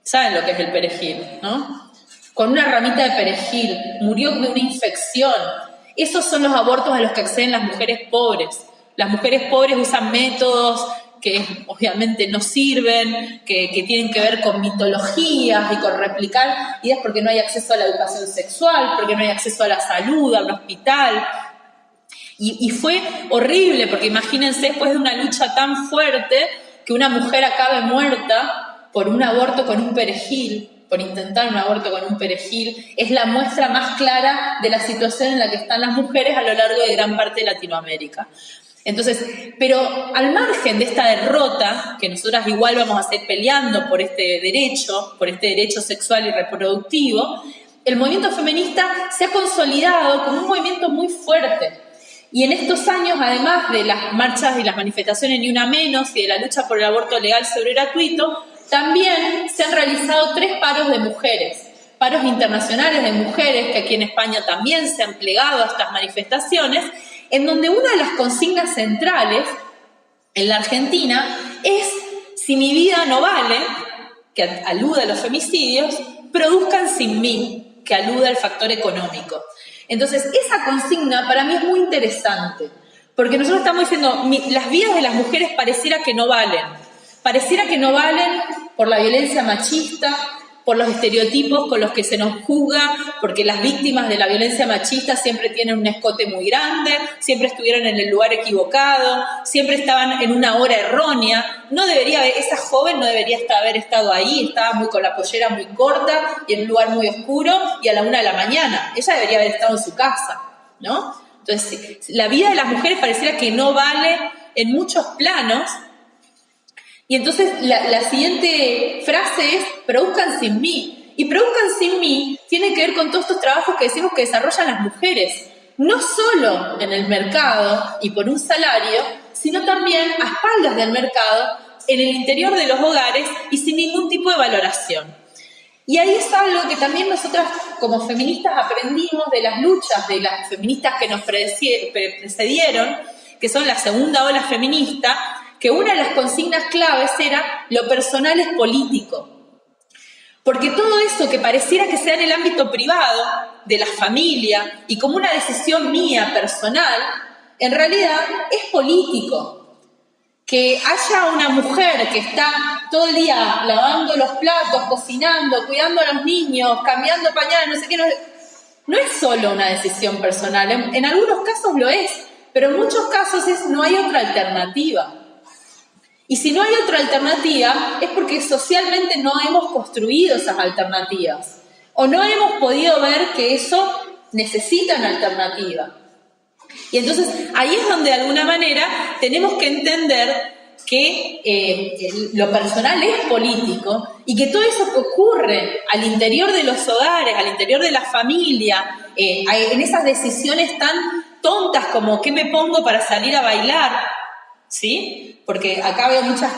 ¿Saben lo que es el perejil, no? Con una ramita de perejil, murió de una infección. Esos son los abortos a los que acceden las mujeres pobres. Las mujeres pobres usan métodos que obviamente no sirven, que tienen que ver con mitologías y con replicar ideas porque no hay acceso a la educación sexual, porque no hay acceso a la salud, a un hospital. Y fue horrible, porque imagínense, después de una lucha tan fuerte, que una mujer acabe muerta por un aborto con un perejil, por intentar un aborto con un perejil, es la muestra más clara de la situación en la que están las mujeres a lo largo de gran parte de Latinoamérica. Entonces, pero al margen de esta derrota, que nosotras igual vamos a seguir peleando por este derecho sexual y reproductivo, el movimiento feminista se ha consolidado como un movimiento muy fuerte. Y en estos años, además de las marchas y las manifestaciones Ni Una Menos y de la lucha por el aborto legal, seguro y gratuito, también se han realizado 3 paros de mujeres, paros internacionales de mujeres, que aquí en España también se han plegado a estas manifestaciones, en donde una de las consignas centrales en la Argentina es: si mi vida no vale, que alude a los femicidios, produzcan sin mí, que alude al factor económico. Entonces, esa consigna para mí es muy interesante, porque nosotros estamos diciendo, las vidas de las mujeres pareciera que no valen por la violencia machista, por los estereotipos con los que se nos juzga, porque las víctimas de la violencia machista siempre tienen un escote muy grande, siempre estuvieron en el lugar equivocado, siempre estaban en una hora errónea. Esa joven no debería haber estado ahí, estaba con la pollera muy corta y en un lugar muy oscuro y a la 1 de la mañana. Ella debería haber estado en su casa, ¿no? Entonces, la vida de las mujeres pareciera que no vale en muchos planos. Y entonces la siguiente frase es: produzcan sin mí. Y produzcan sin mí tiene que ver con todos estos trabajos que decimos que desarrollan las mujeres, no solo en el mercado y por un salario, sino también a espaldas del mercado, en el interior de los hogares y sin ningún tipo de valoración. Y ahí es algo que también nosotras como feministas aprendimos de las luchas de las feministas que nos precedieron, que son la segunda ola feminista, que una de las consignas claves era: lo personal es político. Porque todo eso que pareciera que sea en el ámbito privado, de la familia, y como una decisión mía, personal, en realidad es político. Que haya una mujer que está todo el día lavando los platos, cocinando, cuidando a los niños, cambiando pañales, no sé qué, no es solo una decisión personal. En algunos casos lo es, pero en muchos casos no hay otra alternativa. Y si no hay otra alternativa, es porque socialmente no hemos construido esas alternativas. O no hemos podido ver que eso necesita una alternativa. Y entonces ahí es donde de alguna manera tenemos que entender que lo personal es político y que todo eso que ocurre al interior de los hogares, al interior de la familia, en esas decisiones tan tontas como ¿qué me pongo para salir a bailar? ¿Sí? Porque acá veo muchas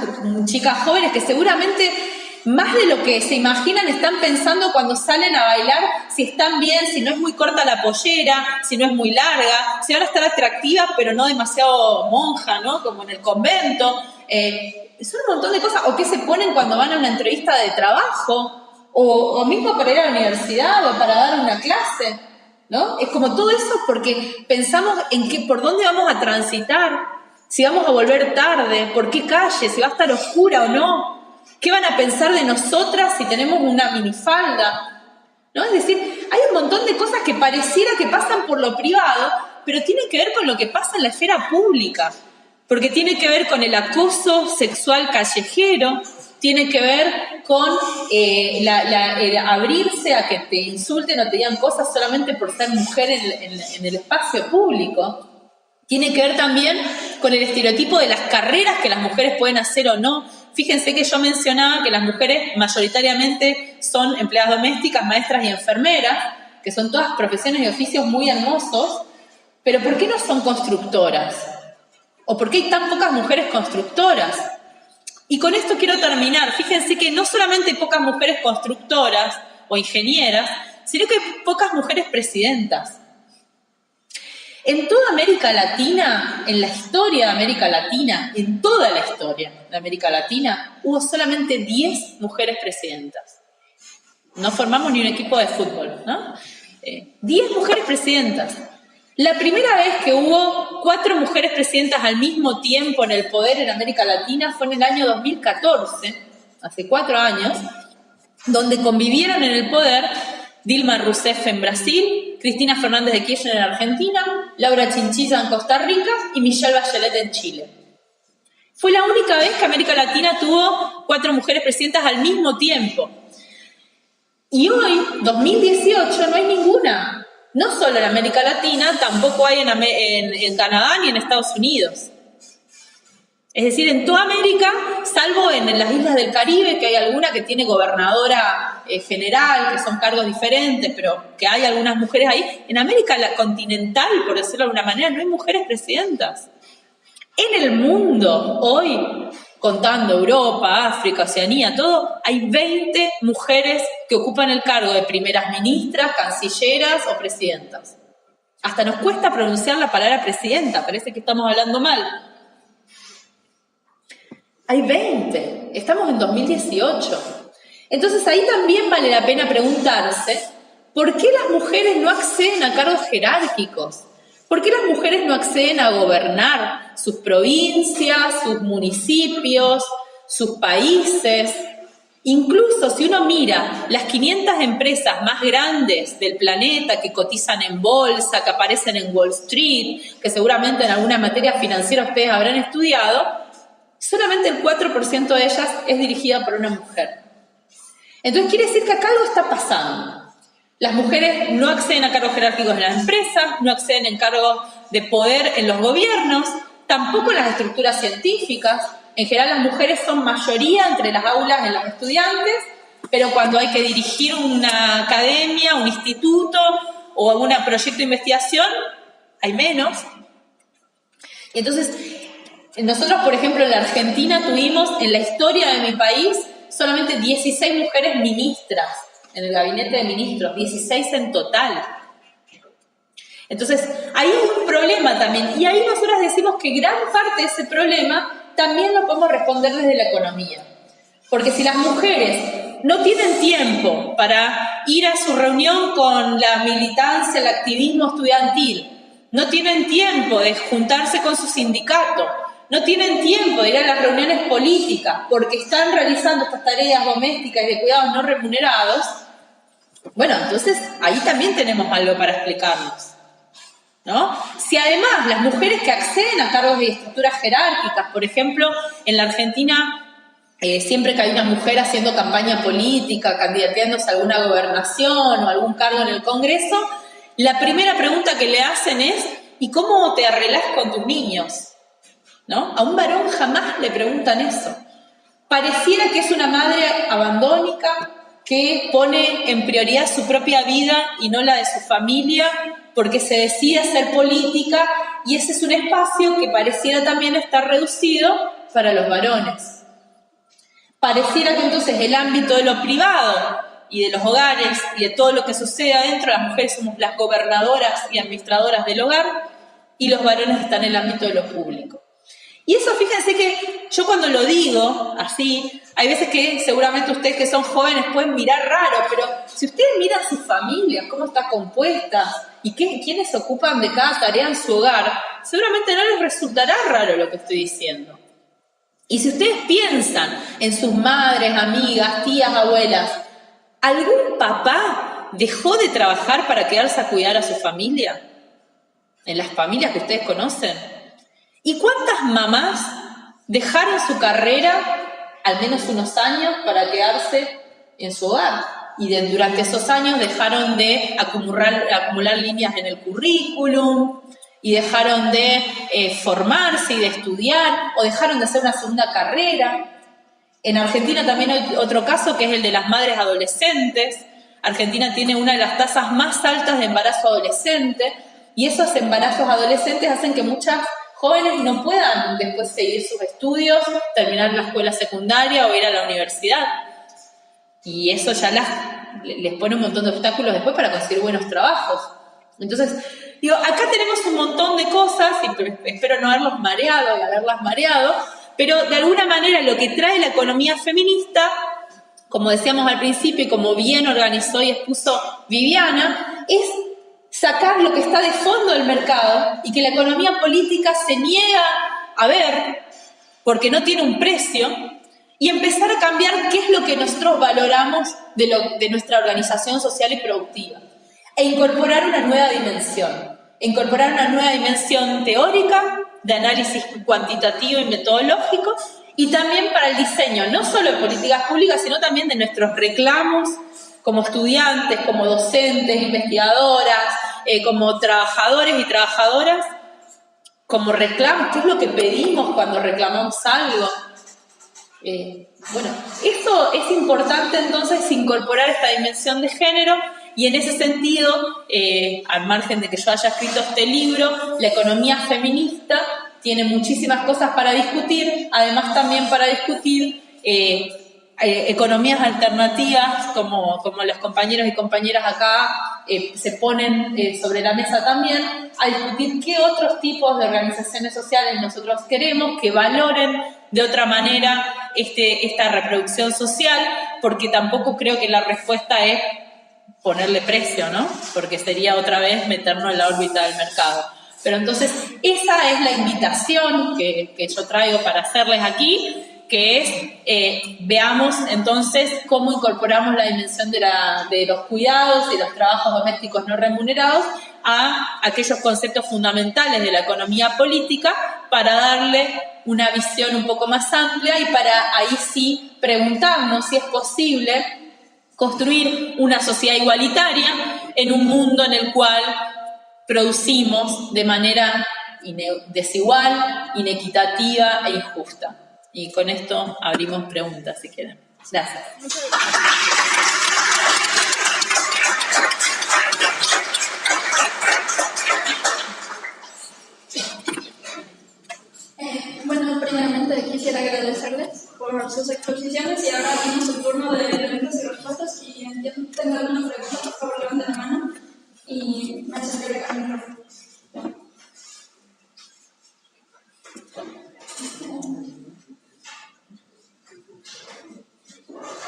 chicas jóvenes que seguramente más de lo que se imaginan están pensando cuando salen a bailar, si están bien, si no es muy corta la pollera, si no es muy larga, si van a estar atractivas pero no demasiado monja, ¿no? Como en el convento. Son un montón de cosas. O qué se ponen cuando van a una entrevista de trabajo, o mismo para ir a la universidad o para dar una clase, ¿no? Es como todo eso porque pensamos en por dónde vamos a transitar. Si vamos a volver tarde, por qué calle, si va a estar oscura o no, qué van a pensar de nosotras si tenemos una minifalda, ¿no? Es decir, hay un montón de cosas que pareciera que pasan por lo privado, pero tienen que ver con lo que pasa en la esfera pública, porque tiene que ver con el acoso sexual callejero, tiene que ver con el abrirse a que te insulten o te digan cosas solamente por ser mujer en el espacio público. Tiene que ver también con el estereotipo de las carreras que las mujeres pueden hacer o no. Fíjense que yo mencionaba que las mujeres mayoritariamente son empleadas domésticas, maestras y enfermeras, que son todas profesiones y oficios muy hermosos, pero ¿por qué no son constructoras? ¿O por qué hay tan pocas mujeres constructoras? Y con esto quiero terminar. Fíjense que no solamente hay pocas mujeres constructoras o ingenieras, sino que hay pocas mujeres presidentas. En toda América Latina, en la historia de América Latina, en toda la historia de América Latina, hubo solamente 10 mujeres presidentas. No formamos ni un equipo de fútbol, ¿no? 10 mujeres presidentas. La primera vez que hubo 4 mujeres presidentas al mismo tiempo en el poder en América Latina fue en el año 2014, hace 4 años, donde convivieron en el poder Dilma Rousseff en Brasil, Cristina Fernández de Kirchner en Argentina, Laura Chinchilla en Costa Rica y Michelle Bachelet en Chile. Fue la única vez que América Latina tuvo 4 mujeres presidentas al mismo tiempo. Y hoy, 2018, no hay ninguna. No solo en América Latina, tampoco hay en Canadá ni en Estados Unidos. Es decir, en toda América, salvo en las islas del Caribe, que hay alguna que tiene gobernadora general, que son cargos diferentes, pero que hay algunas mujeres ahí. En América continental, por decirlo de alguna manera, no hay mujeres presidentas. En el mundo, hoy, contando Europa, África, Oceanía, todo, hay 20 mujeres que ocupan el cargo de primeras ministras, cancilleras o presidentas. Hasta nos cuesta pronunciar la palabra presidenta, parece que estamos hablando mal. Hay 20, estamos en 2018. Entonces ahí también vale la pena preguntarse, ¿por qué las mujeres no acceden a cargos jerárquicos? ¿Por qué las mujeres no acceden a gobernar sus provincias, sus municipios, sus países? Incluso si uno mira las 500 empresas más grandes del planeta que cotizan en bolsa, que aparecen en Wall Street, que seguramente en alguna materia financiera ustedes habrán estudiado, solamente el 4% de ellas es dirigida por una mujer. Entonces quiere decir que acá algo está pasando. Las mujeres no acceden a cargos jerárquicos en las empresas, no acceden a cargos de poder en los gobiernos, tampoco en las estructuras científicas. En general las mujeres son mayoría entre las aulas en los estudiantes, pero cuando hay que dirigir una academia, un instituto o algún proyecto de investigación, hay menos. Y entonces, nosotros, por ejemplo, en la Argentina tuvimos en la historia de mi país solamente 16 mujeres ministras en el gabinete de ministros, 16 en total. Entonces, ahí hay un problema también, y ahí nosotros decimos que gran parte de ese problema también lo podemos responder desde la economía. Porque si las mujeres no tienen tiempo para ir a su reunión con la militancia, el activismo estudiantil, no tienen tiempo de juntarse con su sindicato, no tienen tiempo de ir a las reuniones políticas porque están realizando estas tareas domésticas y de cuidados no remunerados, bueno, entonces ahí también tenemos algo para explicarnos, ¿no? Si además las mujeres que acceden a cargos de estructuras jerárquicas, por ejemplo, en la Argentina, siempre que hay una mujer haciendo campaña política, candidateándose a alguna gobernación o algún cargo en el Congreso, la primera pregunta que le hacen es, ¿y cómo te arreglás con tus niños? ¿No? A un varón jamás le preguntan eso. Pareciera que es una madre abandónica que pone en prioridad su propia vida y no la de su familia porque se decide hacer política, y ese es un espacio que pareciera también estar reducido para los varones. Pareciera que entonces el ámbito de lo privado y de los hogares y de todo lo que sucede adentro, las mujeres somos las gobernadoras y administradoras del hogar y los varones están en el ámbito de lo público. Y eso, fíjense que yo cuando lo digo así, hay veces que seguramente ustedes que son jóvenes pueden mirar raro, pero si ustedes miran sus familias, cómo está compuesta y quiénes se ocupan de cada tarea en su hogar, seguramente no les resultará raro lo que estoy diciendo. Y si ustedes piensan en sus madres, amigas, tías, abuelas, ¿algún papá dejó de trabajar para quedarse a cuidar a su familia? ¿En las familias que ustedes conocen? ¿Y cuántas mamás dejaron su carrera al menos unos años para quedarse en su hogar? Y durante esos años dejaron de acumular líneas en el currículum, y dejaron de formarse y de estudiar, o dejaron de hacer una segunda carrera. En Argentina también hay otro caso que es el de las madres adolescentes. Argentina tiene una de las tasas más altas de embarazo adolescente, y esos embarazos adolescentes hacen que muchas jóvenes no puedan después seguir sus estudios, terminar la escuela secundaria o ir a la universidad. Y eso ya les pone un montón de obstáculos después para conseguir buenos trabajos. Entonces, digo, acá tenemos un montón de cosas, y espero no haberlas mareado, pero de alguna manera lo que trae la economía feminista, como decíamos al principio y como bien organizó y expuso Viviana, es sacar lo que está de fondo del mercado y que la economía política se niega a ver porque no tiene un precio, y empezar a cambiar qué es lo que nosotros valoramos de nuestra organización social y productiva, e incorporar una nueva dimensión. Incorporar una nueva dimensión teórica, de análisis cuantitativo y metodológico, y también para el diseño, no solo de políticas públicas, sino también de nuestros reclamos como estudiantes, como docentes, investigadoras, como trabajadores y trabajadoras, como reclamos, qué es lo que pedimos cuando reclamamos algo. Bueno, esto es importante entonces incorporar esta dimensión de género, y en ese sentido, al margen de que yo haya escrito este libro, la economía feminista tiene muchísimas cosas para discutir, además también para discutir economías alternativas, como los compañeros y compañeras acá se ponen sobre la mesa también, a discutir qué otros tipos de organizaciones sociales nosotros queremos que valoren de otra manera esta reproducción social, porque tampoco creo que la respuesta es ponerle precio, ¿no? Porque sería otra vez meternos en la órbita del mercado. Pero entonces, esa es la invitación que yo traigo para hacerles aquí, que es, veamos entonces cómo incorporamos la dimensión de los cuidados y los trabajos domésticos no remunerados a aquellos conceptos fundamentales de la economía política, para darle una visión un poco más amplia y para ahí sí preguntarnos si es posible construir una sociedad igualitaria en un mundo en el cual producimos de manera desigual, inequitativa e injusta. Y con esto abrimos preguntas, si quieren. Gracias. Bueno, primeramente quisiera agradecerles por sus exposiciones, y ahora tenemos el turno de preguntas y respuestas. Si tengo alguna pregunta, por favor levanten la mano y me acercaré al micrófono.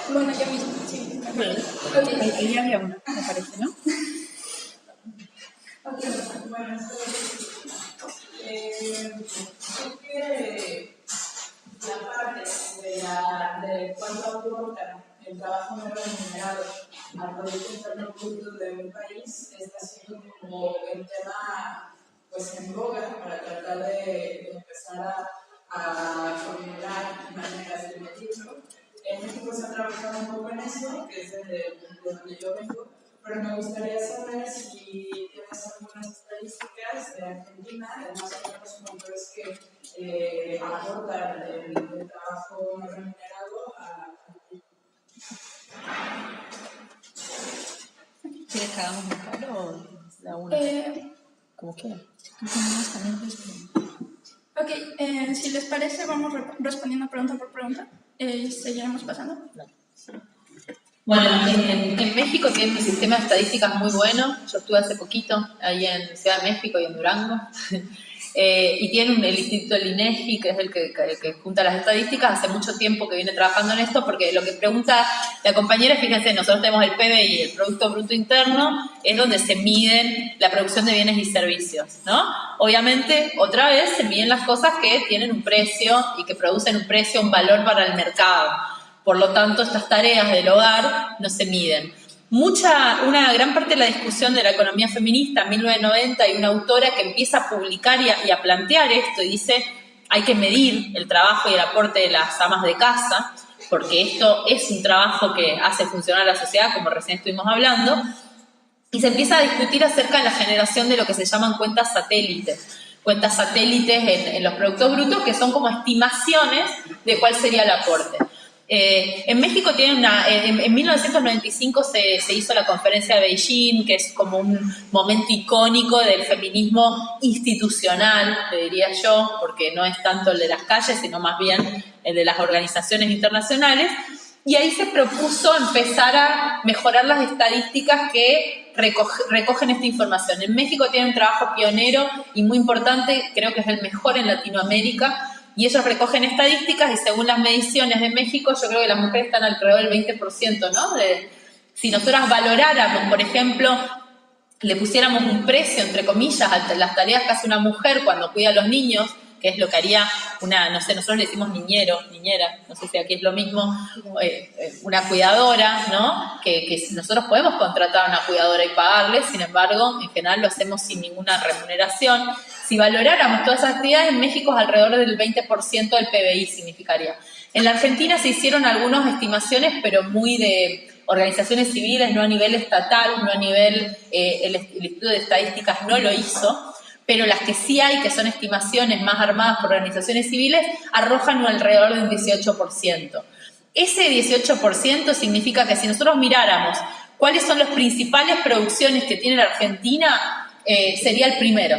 Bueno, yo mismo, sí. Okay. Ahí había una, me parece, ¿no? Okay. Bueno, creo que la parte de cuánto aporta el trabajo no remunerado al Producto Interno Bruto de un país está siendo como el tema pues en boga para tratar de empezar a formular maneras de medirlo. En México se ha trabajado un poco en eso, que es de donde yo vengo, pero me gustaría saber si tienes algunas estadísticas de Argentina, de más o menos motores que aportan el trabajo no remunerado a... ¿Quieres que hagamos un paro o la una? Como quieran. Ok, si les parece, vamos respondiendo pregunta por pregunta. Seguiremos pasando. Bueno, en México tienen un sistema de estadísticas muy bueno. Yo estuve hace poquito ahí en Ciudad de México y en Durango. Y tienen el Instituto del INEGI, que es el que junta las estadísticas. Hace mucho tiempo que viene trabajando en esto, porque lo que pregunta la compañera, fíjense, nosotros tenemos el PBI, el Producto Bruto Interno, es donde se miden la producción de bienes y servicios, ¿no? Obviamente, otra vez, se miden las cosas que tienen un precio y que producen un precio, un valor para el mercado. Por lo tanto, estas tareas del hogar no se miden. Una gran parte de la discusión de la economía feminista en 1990 hay una autora que empieza a publicar y a plantear esto y dice hay que medir el trabajo y el aporte de las amas de casa, porque esto es un trabajo que hace funcionar la sociedad, como recién estuvimos hablando, y se empieza a discutir acerca de la generación de lo que se llaman cuentas satélites en los productos brutos, que son como estimaciones de cuál sería el aporte. En México en 1995 se hizo la conferencia de Beijing, que es como un momento icónico del feminismo institucional, le diría yo, porque no es tanto el de las calles, sino más bien el de las organizaciones internacionales, y ahí se propuso empezar a mejorar las estadísticas que recogen esta información. En México tiene un trabajo pionero y muy importante, creo que es el mejor en Latinoamérica, y ellos recogen estadísticas y según las mediciones de México, yo creo que las mujeres están alrededor del 20%, ¿no? Si nosotras valoráramos, por ejemplo, le pusiéramos un precio, entre comillas, a las tareas que hace una mujer cuando cuida a los niños, que es lo que haría una, no sé, nosotros le decimos niñera, no sé si aquí es lo mismo, una cuidadora, ¿no? Que nosotros podemos contratar a una cuidadora y pagarle, sin embargo, en general lo hacemos sin ninguna remuneración. Si valoráramos todas esas actividades, en México es alrededor del 20% del PBI significaría. En la Argentina se hicieron algunas estimaciones, pero muy de organizaciones civiles, no a nivel estatal, no a nivel, el Instituto de Estadísticas no lo hizo, pero las que sí hay, que son estimaciones más armadas por organizaciones civiles, arrojan alrededor de un 18%. Ese 18% significa que si nosotros miráramos cuáles son las principales producciones que tiene la Argentina, sería el primero.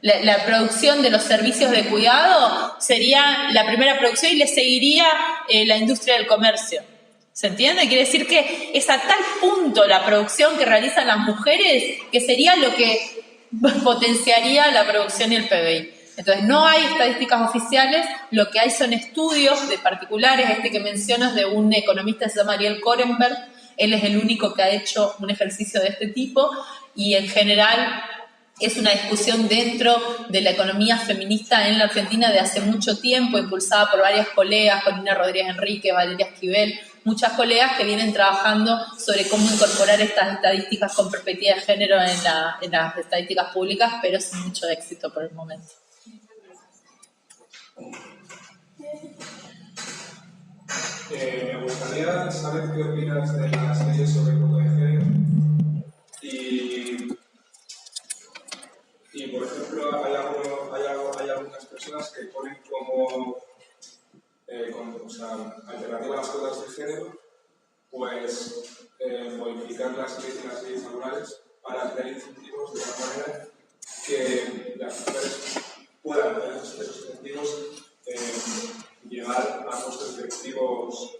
La producción de los servicios de cuidado sería la primera producción y le seguiría la industria del comercio. ¿Se entiende? Quiere decir que es a tal punto la producción que realizan las mujeres que sería lo que potenciaría la producción y el PBI. Entonces, no hay estadísticas oficiales, lo que hay son estudios de particulares, este que mencionas de un economista que se llama Ariel Korenberg, él es el único que ha hecho un ejercicio de este tipo y en general es una discusión dentro de la economía feminista en la Argentina de hace mucho tiempo, impulsada por varias colegas, Corina Rodríguez Enrique, Valeria Esquivel, muchas colegas que vienen trabajando sobre cómo incorporar estas estadísticas con perspectiva de género en las estadísticas públicas, pero sin mucho éxito por el momento. Me gustaría saber qué opinas de las leyes sobre cuota de género y por ejemplo, hay algunas personas que ponen como alternativa a las cuotas de género, pues modificar las leyes laborales para crear incentivos de tal manera que las mujeres puedan tener esos incentivos llegar a puestos directivos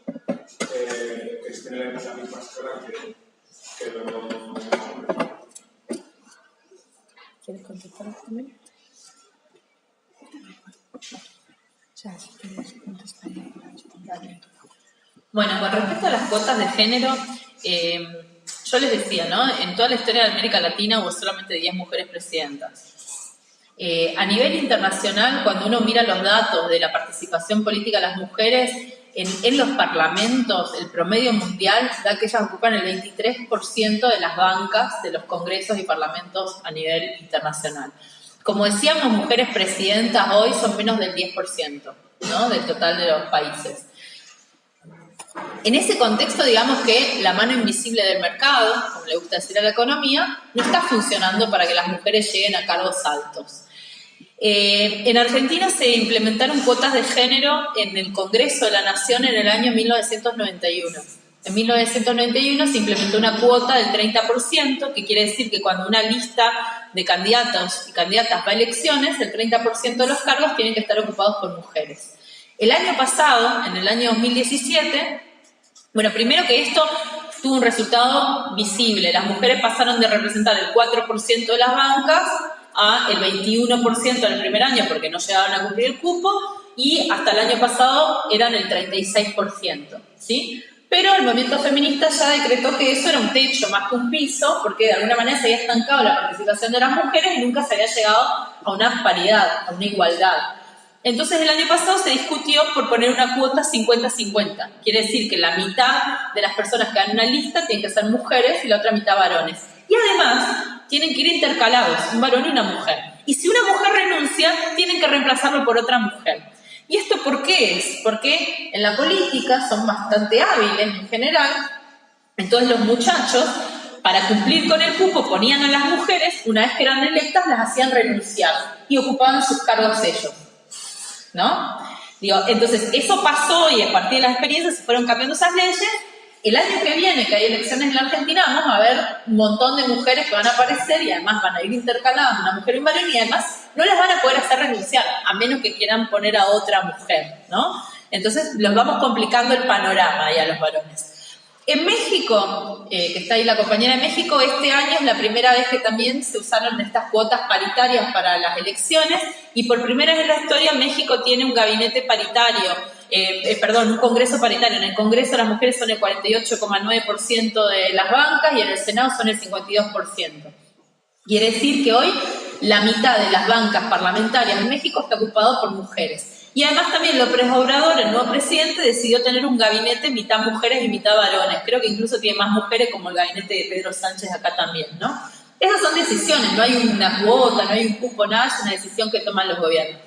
que estén en la misma escala que los hombres. ¿Quieres contestar también? Bueno, con respecto a las cuotas de género, yo les decía, ¿no? En toda la historia de América Latina hubo solamente 10 mujeres presidentas. A nivel internacional, cuando uno mira los datos de la participación política de las mujeres en los parlamentos, el promedio mundial da que ellas ocupan el 23% de las bancas de los congresos y parlamentos a nivel internacional. Como decíamos, mujeres presidentas hoy son menos del 10%, ¿no? Del total de los países. En ese contexto, digamos que la mano invisible del mercado, como le gusta decir a la economía, no está funcionando para que las mujeres lleguen a cargos altos. En Argentina se implementaron cuotas de género en el Congreso de la Nación en el año 1991. En 1991 se implementó una cuota del 30%, que quiere decir que cuando una lista de candidatos y candidatas va a elecciones, el 30% de los cargos tienen que estar ocupados por mujeres. El año pasado, en el año 2017, bueno, primero que esto tuvo un resultado visible. Las mujeres pasaron de representar el 4% de las bancas a el 21% en el primer año porque no llegaban a cumplir el cupo y hasta el año pasado eran el 36%, ¿sí? Pero el movimiento feminista ya decretó que eso era un techo más que un piso porque de alguna manera se había estancado la participación de las mujeres y nunca se había llegado a una paridad, a una igualdad. Entonces el año pasado se discutió por poner una cuota 50-50. Quiere decir que la mitad de las personas que dan una lista tienen que ser mujeres y la otra mitad varones. Y además tienen que ir intercalados, un varón y una mujer. Y si una mujer renuncia, tienen que reemplazarlo por otra mujer. ¿Y esto por qué es? Porque en la política son bastante hábiles en general. Entonces los muchachos, para cumplir con el cupo, ponían a las mujeres, una vez que eran electas, las hacían renunciar y ocupaban sus cargos ellos, ¿no? Entonces eso pasó y a partir de las experiencias se fueron cambiando esas leyes. El año que viene, que hay elecciones en la Argentina, vamos a ver un montón de mujeres que van a aparecer y además van a ir intercaladas, una mujer y un varón, y además no las van a poder hacer renunciar, a menos que quieran poner a otra mujer, ¿no? Entonces los vamos complicando el panorama ahí a los varones. En México, que está ahí la compañera de México, este año es la primera vez que también se usaron estas cuotas paritarias para las elecciones y por primera vez en la historia México tiene un gabinete paritario, un congreso paritario. En el Congreso las mujeres son el 48,9% de las bancas y en el Senado son el 52%. Quiere decir que hoy la mitad de las bancas parlamentarias en México está ocupado por mujeres. Y además también López Obrador, el nuevo presidente, decidió tener un gabinete mitad mujeres y mitad varones. Creo que incluso tiene más mujeres como el gabinete de Pedro Sánchez acá también, ¿no? Esas son decisiones, no hay una cuota, no hay un cupo, nada, es una decisión que toman los gobiernos.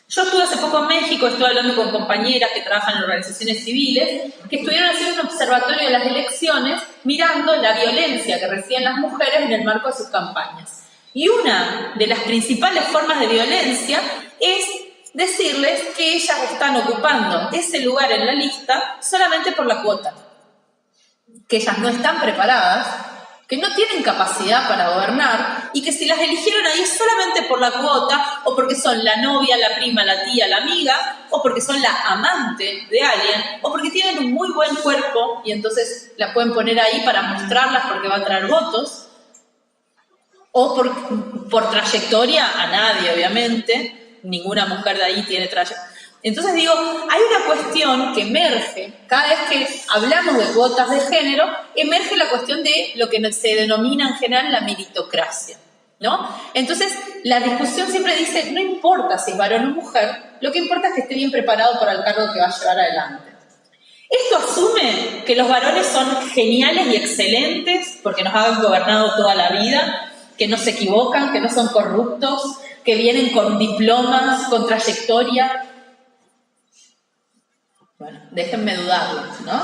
Yo estuve hace poco en México, estuve hablando con compañeras que trabajan en organizaciones civiles, que estuvieron haciendo un observatorio de las elecciones, mirando la violencia que reciben las mujeres en el marco de sus campañas. Y una de las principales formas de violencia es decirles que ellas están ocupando ese lugar en la lista solamente por la cuota, que ellas no están preparadas, que no tienen capacidad para gobernar y que si las eligieron ahí solamente por la cuota o porque son la novia, la prima, la tía, la amiga o porque son la amante de alguien o porque tienen un muy buen cuerpo y entonces la pueden poner ahí para mostrarlas porque va a traer votos o por trayectoria a nadie, obviamente, ninguna mujer de ahí tiene trayectoria. Entonces digo, hay una cuestión que emerge, cada vez que hablamos de cuotas de género, emerge la cuestión de lo que se denomina en general la meritocracia, ¿no? Entonces, la discusión siempre dice, no importa si es varón o mujer, lo que importa es que esté bien preparado para el cargo que va a llevar adelante. Esto asume que los varones son geniales y excelentes porque nos han gobernado toda la vida, que no se equivocan, que no son corruptos, que vienen con diplomas, con trayectoria. Bueno, déjenme dudarlo, ¿no?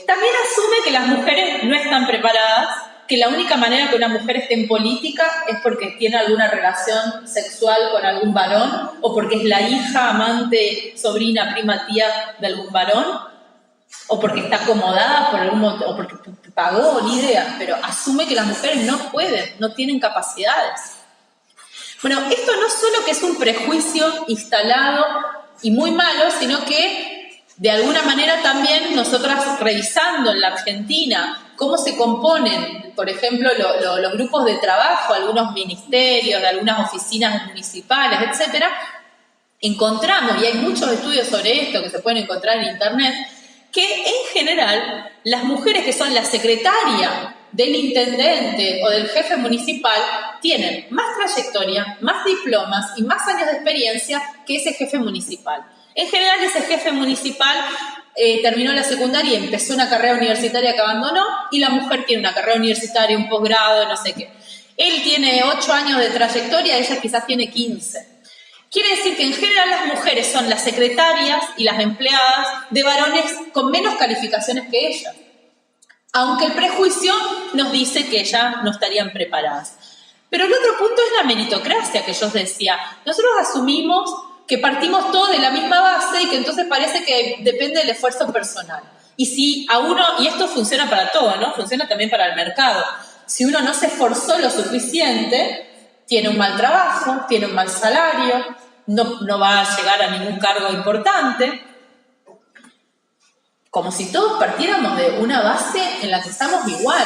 También asume que las mujeres no están preparadas, que la única manera que una mujer esté en política es porque tiene alguna relación sexual con algún varón o porque es la hija, amante, sobrina, prima, tía de algún varón o porque está acomodada por algún motivo, o porque pagó, ni idea, pero asume que las mujeres no pueden, no tienen capacidades. Bueno, esto no solo que es un prejuicio instalado y muy malo, sino que de alguna manera también nosotras revisando en la Argentina cómo se componen, por ejemplo, los grupos de trabajo, algunos ministerios, de algunas oficinas municipales, etcétera, encontramos, y hay muchos estudios sobre esto que se pueden encontrar en internet, que en general las mujeres que son la secretaria del intendente o del jefe municipal tienen más trayectoria, más diplomas y más años de experiencia que ese jefe municipal. En general ese jefe municipal terminó la secundaria y empezó una carrera universitaria que abandonó y la mujer tiene una carrera universitaria, un posgrado, no sé qué. Él tiene 8 años de trayectoria, ella quizás tiene 15. Quiere decir que en general las mujeres son las secretarias y las empleadas de varones con menos calificaciones que ellas. Aunque el prejuicio nos dice que ellas no estarían preparadas. Pero el otro punto es la meritocracia que yo os decía. Nosotros asumimos que partimos todos de la misma base y que entonces parece que depende del esfuerzo personal. Y si a uno, y esto funciona para todo, ¿no? Funciona también para el mercado. Si uno no se esforzó lo suficiente, tiene un mal trabajo, tiene un mal salario, no va a llegar a ningún cargo importante. Como si todos partiéramos de una base en la que estamos igual.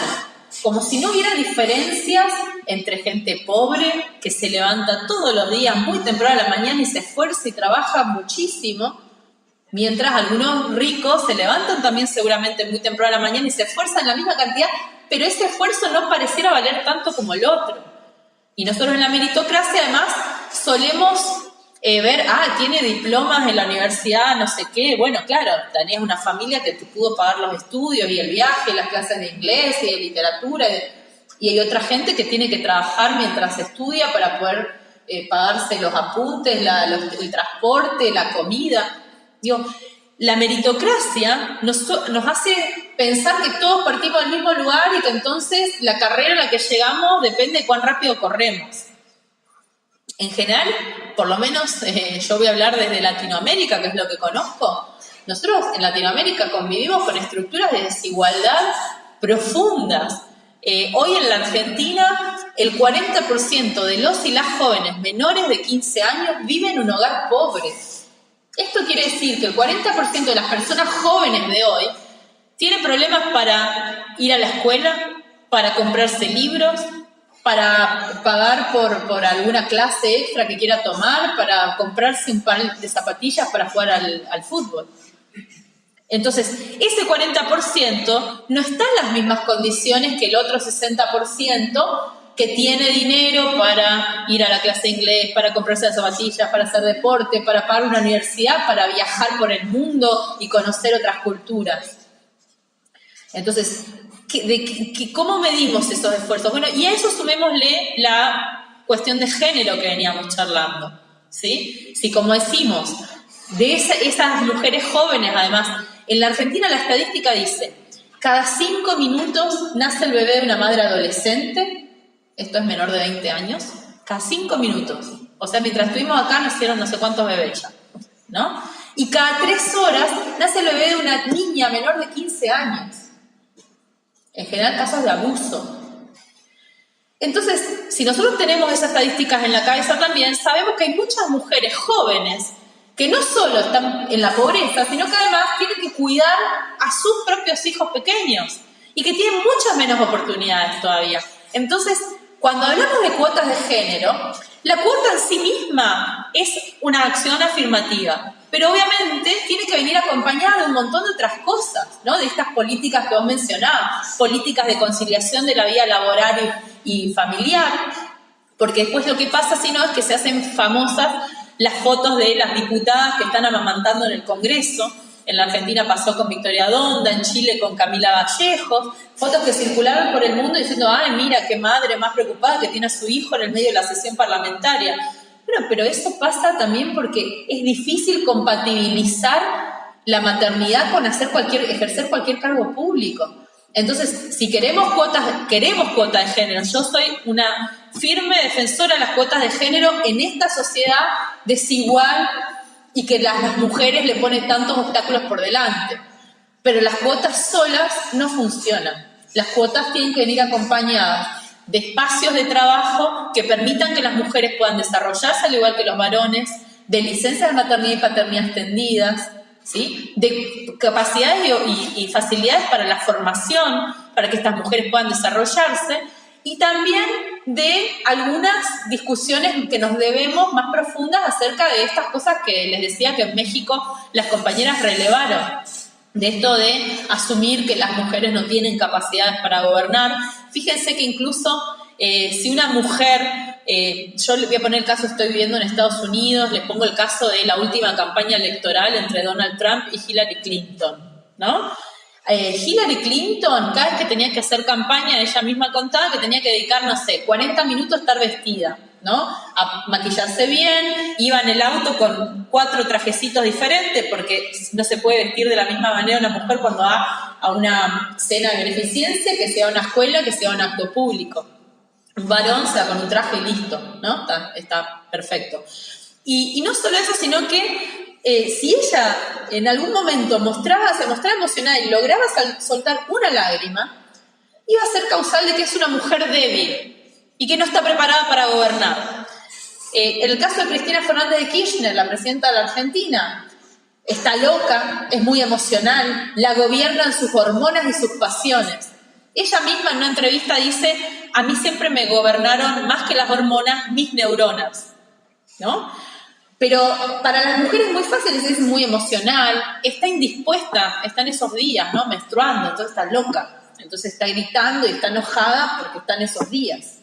Como si no hubiera diferencias entre gente pobre que se levanta todos los días muy temprano a la mañana y se esfuerza y trabaja muchísimo, mientras algunos ricos se levantan también seguramente muy temprano a la mañana y se esfuerzan la misma cantidad, pero ese esfuerzo no pareciera valer tanto como el otro. Y nosotros en la meritocracia además solemos ver, tiene diplomas en la universidad, no sé qué. Bueno, claro, tenías una familia que te pudo pagar los estudios y el viaje, las clases de inglés y de literatura, y hay otra gente que tiene que trabajar mientras estudia para poder pagarse los apuntes, el transporte, la comida. Digo, la meritocracia nos hace pensar que todos partimos del mismo lugar y que entonces la carrera a la que llegamos depende de cuán rápido corremos. En general, por lo menos yo voy a hablar desde Latinoamérica, que es lo que conozco. Nosotros en Latinoamérica convivimos con estructuras de desigualdad profundas. Hoy en la Argentina, el 40% de los y las jóvenes menores de 15 años viven en un hogar pobre. Esto quiere decir que el 40% de las personas jóvenes de hoy tiene problemas para ir a la escuela, para comprarse libros, para pagar por alguna clase extra que quiera tomar, para comprarse un par de zapatillas para jugar al fútbol. Entonces, ese 40% no está en las mismas condiciones que el otro 60% que tiene dinero para ir a la clase de inglés, para comprarse las zapatillas, para hacer deporte, para pagar una universidad, para viajar por el mundo y conocer otras culturas. Entonces, ¿cómo medimos esos esfuerzos? Bueno, y a eso sumémosle la cuestión de género que veníamos charlando, ¿sí? Si, como decimos, de esas mujeres jóvenes, además, en la Argentina la estadística dice, cada 5 minutos nace el bebé de una madre adolescente, esto es menor de 20 años, cada 5 minutos. O sea, mientras estuvimos acá nacieron no sé cuántos bebés ya, ¿no? Y cada 3 horas nace el bebé de una niña menor de 15 años. En general, casos de abuso. Entonces, si nosotros tenemos esas estadísticas en la cabeza también, sabemos que hay muchas mujeres jóvenes que no solo están en la pobreza, sino que además tienen que cuidar a sus propios hijos pequeños y que tienen muchas menos oportunidades todavía. Entonces, cuando hablamos de cuotas de género, la cuota en sí misma es una acción afirmativa, pero obviamente tiene que venir acompañada de un montón de otras cosas, ¿no? De estas políticas que vos mencionabas, políticas de conciliación de la vida laboral y familiar, porque después lo que pasa, si no, es que se hacen famosas las fotos de las diputadas que están amamantando en el Congreso. En la Argentina pasó con Victoria Donda, en Chile con Camila Vallejos, fotos que circularon por el mundo diciendo, ay, mira, qué madre más preocupada que tiene a su hijo en el medio de la sesión parlamentaria. Bueno, pero eso pasa también porque es difícil compatibilizar la maternidad con ejercer cualquier cargo público. Entonces, si queremos cuotas de género. Yo soy una firme defensora de las cuotas de género en esta sociedad desigual y que las mujeres le ponen tantos obstáculos por delante. Pero las cuotas solas no funcionan. Las cuotas tienen que venir acompañadas de espacios de trabajo que permitan que las mujeres puedan desarrollarse al igual que los varones, de licencias de maternidad y paternidad extendidas, ¿sí? De capacidades y facilidades para la formación, para que estas mujeres puedan desarrollarse, y también de algunas discusiones que nos debemos más profundas acerca de estas cosas que les decía que en México las compañeras relevaron, de esto de asumir que las mujeres no tienen capacidades para gobernar. Fíjense que incluso si una mujer, yo le voy a poner el caso, estoy viviendo en Estados Unidos, les pongo el caso de la última campaña electoral entre Donald Trump y Hillary Clinton, ¿no? Hillary Clinton, cada vez que tenía que hacer campaña, ella misma contaba que tenía que dedicar, no sé, 40 minutos a estar vestida, ¿no? A maquillarse bien, iba en el auto con 4 trajecitos diferentes, porque no se puede vestir de la misma manera una mujer cuando va a una cena de beneficencia, que sea una escuela, que sea un acto público. Un varón se va con un traje y listo, ¿no? Está perfecto. Y no solo eso, sino que si ella en algún momento se mostraba emocionada y lograba soltar una lágrima, iba a ser causal de que es una mujer débil y que no está preparada para gobernar. En el caso de Cristina Fernández de Kirchner, la presidenta de la Argentina, está loca, es muy emocional, la gobiernan sus hormonas y sus pasiones. Ella misma en una entrevista dice, a mí siempre me gobernaron más que las hormonas, mis neuronas, ¿no? Pero para las mujeres es muy fácil, es muy emocional, está indispuesta, está en esos días, ¿no? Menstruando, entonces está loca, entonces está gritando y está enojada porque está en esos días.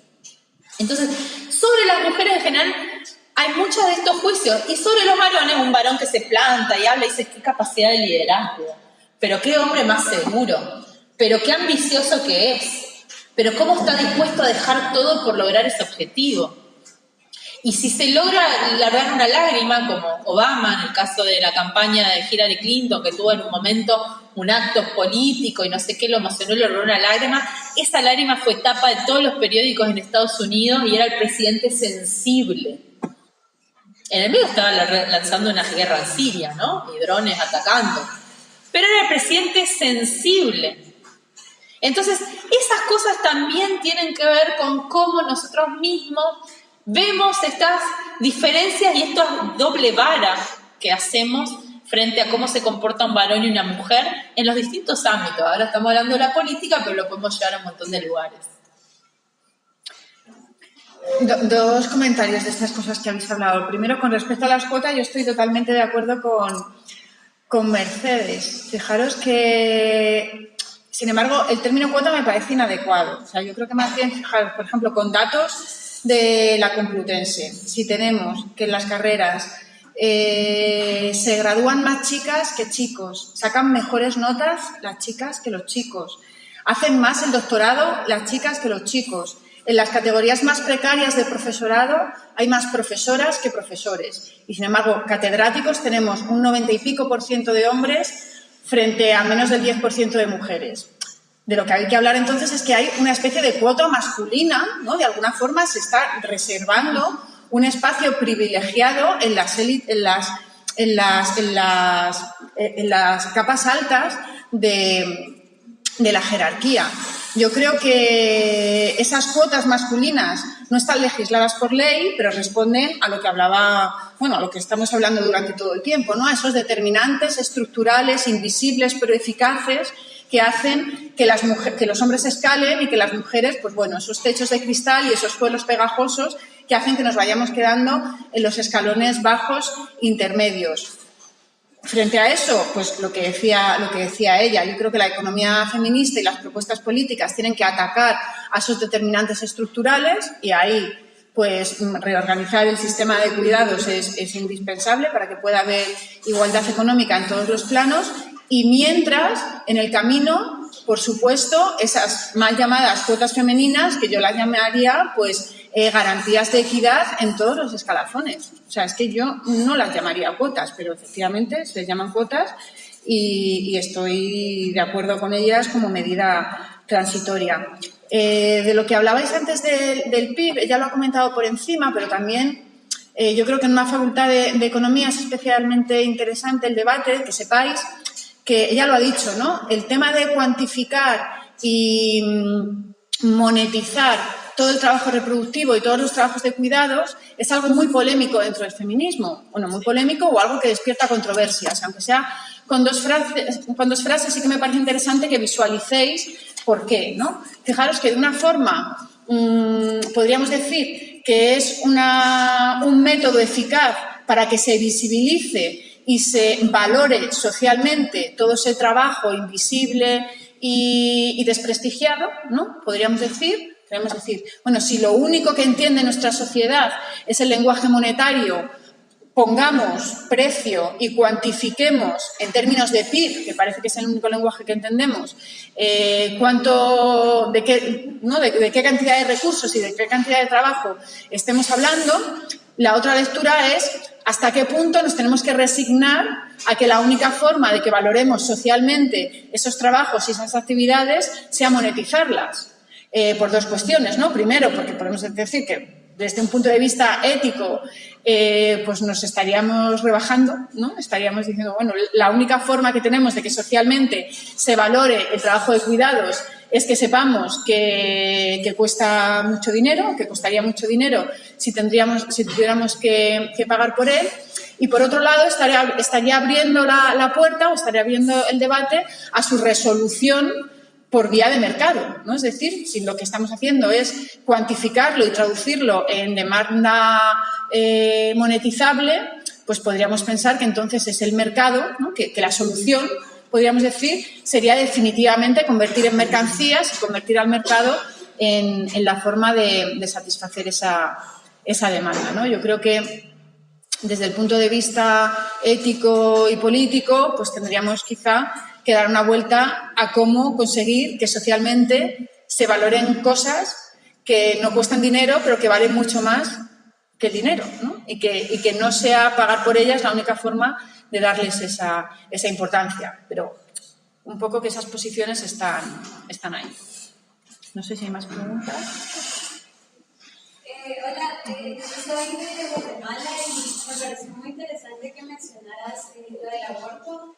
Entonces, sobre las mujeres en general hay muchos de estos juicios, y sobre los varones, un varón que se planta y habla y dice qué capacidad de liderazgo, pero qué hombre más seguro, pero qué ambicioso que es, pero cómo está dispuesto a dejar todo por lograr ese objetivo. Y si se logra largar una lágrima, como Obama, en el caso de la campaña de Hillary Clinton, que tuvo en un momento un acto político y no sé qué, lo emocionó y logró una lágrima, esa lágrima fue tapa de todos los periódicos en Estados Unidos y era el presidente sensible. En el medio estaba lanzando una guerra en Siria, ¿no? Y drones atacando. Pero era el presidente sensible. Entonces, esas cosas también tienen que ver con cómo nosotros mismos vemos estas diferencias y esta doble vara que hacemos frente a cómo se comporta un varón y una mujer en los distintos ámbitos. Ahora estamos hablando de la política, pero lo podemos llevar a un montón de lugares. Dos comentarios de estas cosas que habéis hablado. Primero, con respecto a las cuotas, yo estoy totalmente de acuerdo con Mercedes. Fijaros que Sin embargo, el término cuota me parece inadecuado. O sea, yo creo que más bien, fijaros, por ejemplo, con datos de la Complutense, si tenemos que en las carreras se gradúan más chicas que chicos, sacan mejores notas las chicas que los chicos, hacen más el doctorado las chicas que los chicos. En las categorías más precarias de profesorado hay más profesoras que profesores. Y, sin embargo, catedráticos tenemos un 90 y pico % de hombres frente a menos del 10% de mujeres. De lo que hay que hablar entonces es que hay una especie de cuota masculina, ¿no? De alguna forma se está reservando un espacio privilegiado en las capas altas de la jerarquía. Yo creo que esas cuotas masculinas no están legisladas por ley, pero responden a lo que hablaba, bueno, a lo que estamos hablando durante todo el tiempo, ¿no? A esos determinantes estructurales, invisibles, pero eficaces, que hacen que los hombres escalen y que las mujeres, pues bueno, esos techos de cristal y esos suelos pegajosos que hacen que nos vayamos quedando en los escalones bajos intermedios. Frente a eso, pues lo que decía ella, yo creo que la economía feminista y las propuestas políticas tienen que atacar a esos determinantes estructurales y ahí, pues, reorganizar el sistema de cuidados es indispensable para que pueda haber igualdad económica en todos los planos y mientras, en el camino, por supuesto, esas mal llamadas cuotas femeninas, que yo las llamaría, pues, garantías de equidad en todos los escalafones. O sea, es que yo no las llamaría cuotas, pero efectivamente se llaman cuotas y estoy de acuerdo con ellas como medida transitoria. De lo que hablabais antes del PIB, ella lo ha comentado por encima, pero también yo creo que en una facultad de economía es especialmente interesante el debate, que sepáis que ella lo ha dicho, ¿no? El tema de cuantificar y monetizar todo el trabajo reproductivo y todos los trabajos de cuidados es algo muy polémico dentro del feminismo. Bueno, muy polémico o algo que despierta controversias, aunque sea con dos frases sí que me parece interesante que visualicéis por qué, ¿no? Fijaros que de una forma podríamos decir que es un método eficaz para que se visibilice y se valore socialmente todo ese trabajo invisible y desprestigiado, ¿no? Podríamos decir, bueno, si lo único que entiende nuestra sociedad es el lenguaje monetario, pongamos precio y cuantifiquemos en términos de PIB, que parece que es el único lenguaje que entendemos, de qué cantidad de recursos y de qué cantidad de trabajo estemos hablando. La otra lectura es hasta qué punto nos tenemos que resignar a que la única forma de que valoremos socialmente esos trabajos y esas actividades sea monetizarlas. Por dos cuestiones, ¿no? Primero, porque podemos decir que desde un punto de vista ético pues nos estaríamos rebajando, ¿no? Estaríamos diciendo, bueno, la única forma que tenemos de que socialmente se valore el trabajo de cuidados es que sepamos que cuesta mucho dinero, que costaría mucho dinero si tuviéramos que pagar por él. Y por otro lado, estaría abriendo la puerta o estaría abriendo el debate a su resolución por vía de mercado, ¿no? Es decir, si lo que estamos haciendo es cuantificarlo y traducirlo en demanda monetizable, pues podríamos pensar que entonces es el mercado, ¿no? que la solución, podríamos decir, sería definitivamente convertir en mercancías y convertir al mercado en la forma de satisfacer esa demanda, ¿no? Yo creo que desde el punto de vista ético y político, pues tendríamos quizá que dar una vuelta a cómo conseguir que socialmente se valoren cosas que no cuestan dinero, pero que valen mucho más que el dinero, ¿no? Y que no sea pagar por ellas la única forma de darles esa importancia. Pero un poco que esas posiciones están ahí. No sé si hay más preguntas. Hola, soy de Guatemala y me pareció muy interesante que mencionaras lo del aborto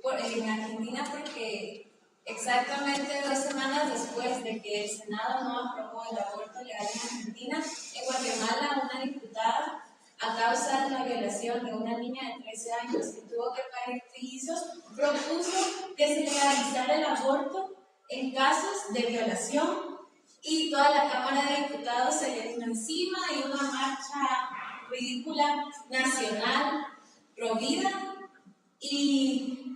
en Argentina porque exactamente 2 semanas después de que el Senado no aprobó el aborto legal en Argentina, en Guatemala una diputada, a causa de la violación de una niña de 13 años que tuvo que parir trillizos, propuso que se legalizara el aborto en casos de violación y toda la Cámara de Diputados se le vino encima y una marcha ridícula nacional provida y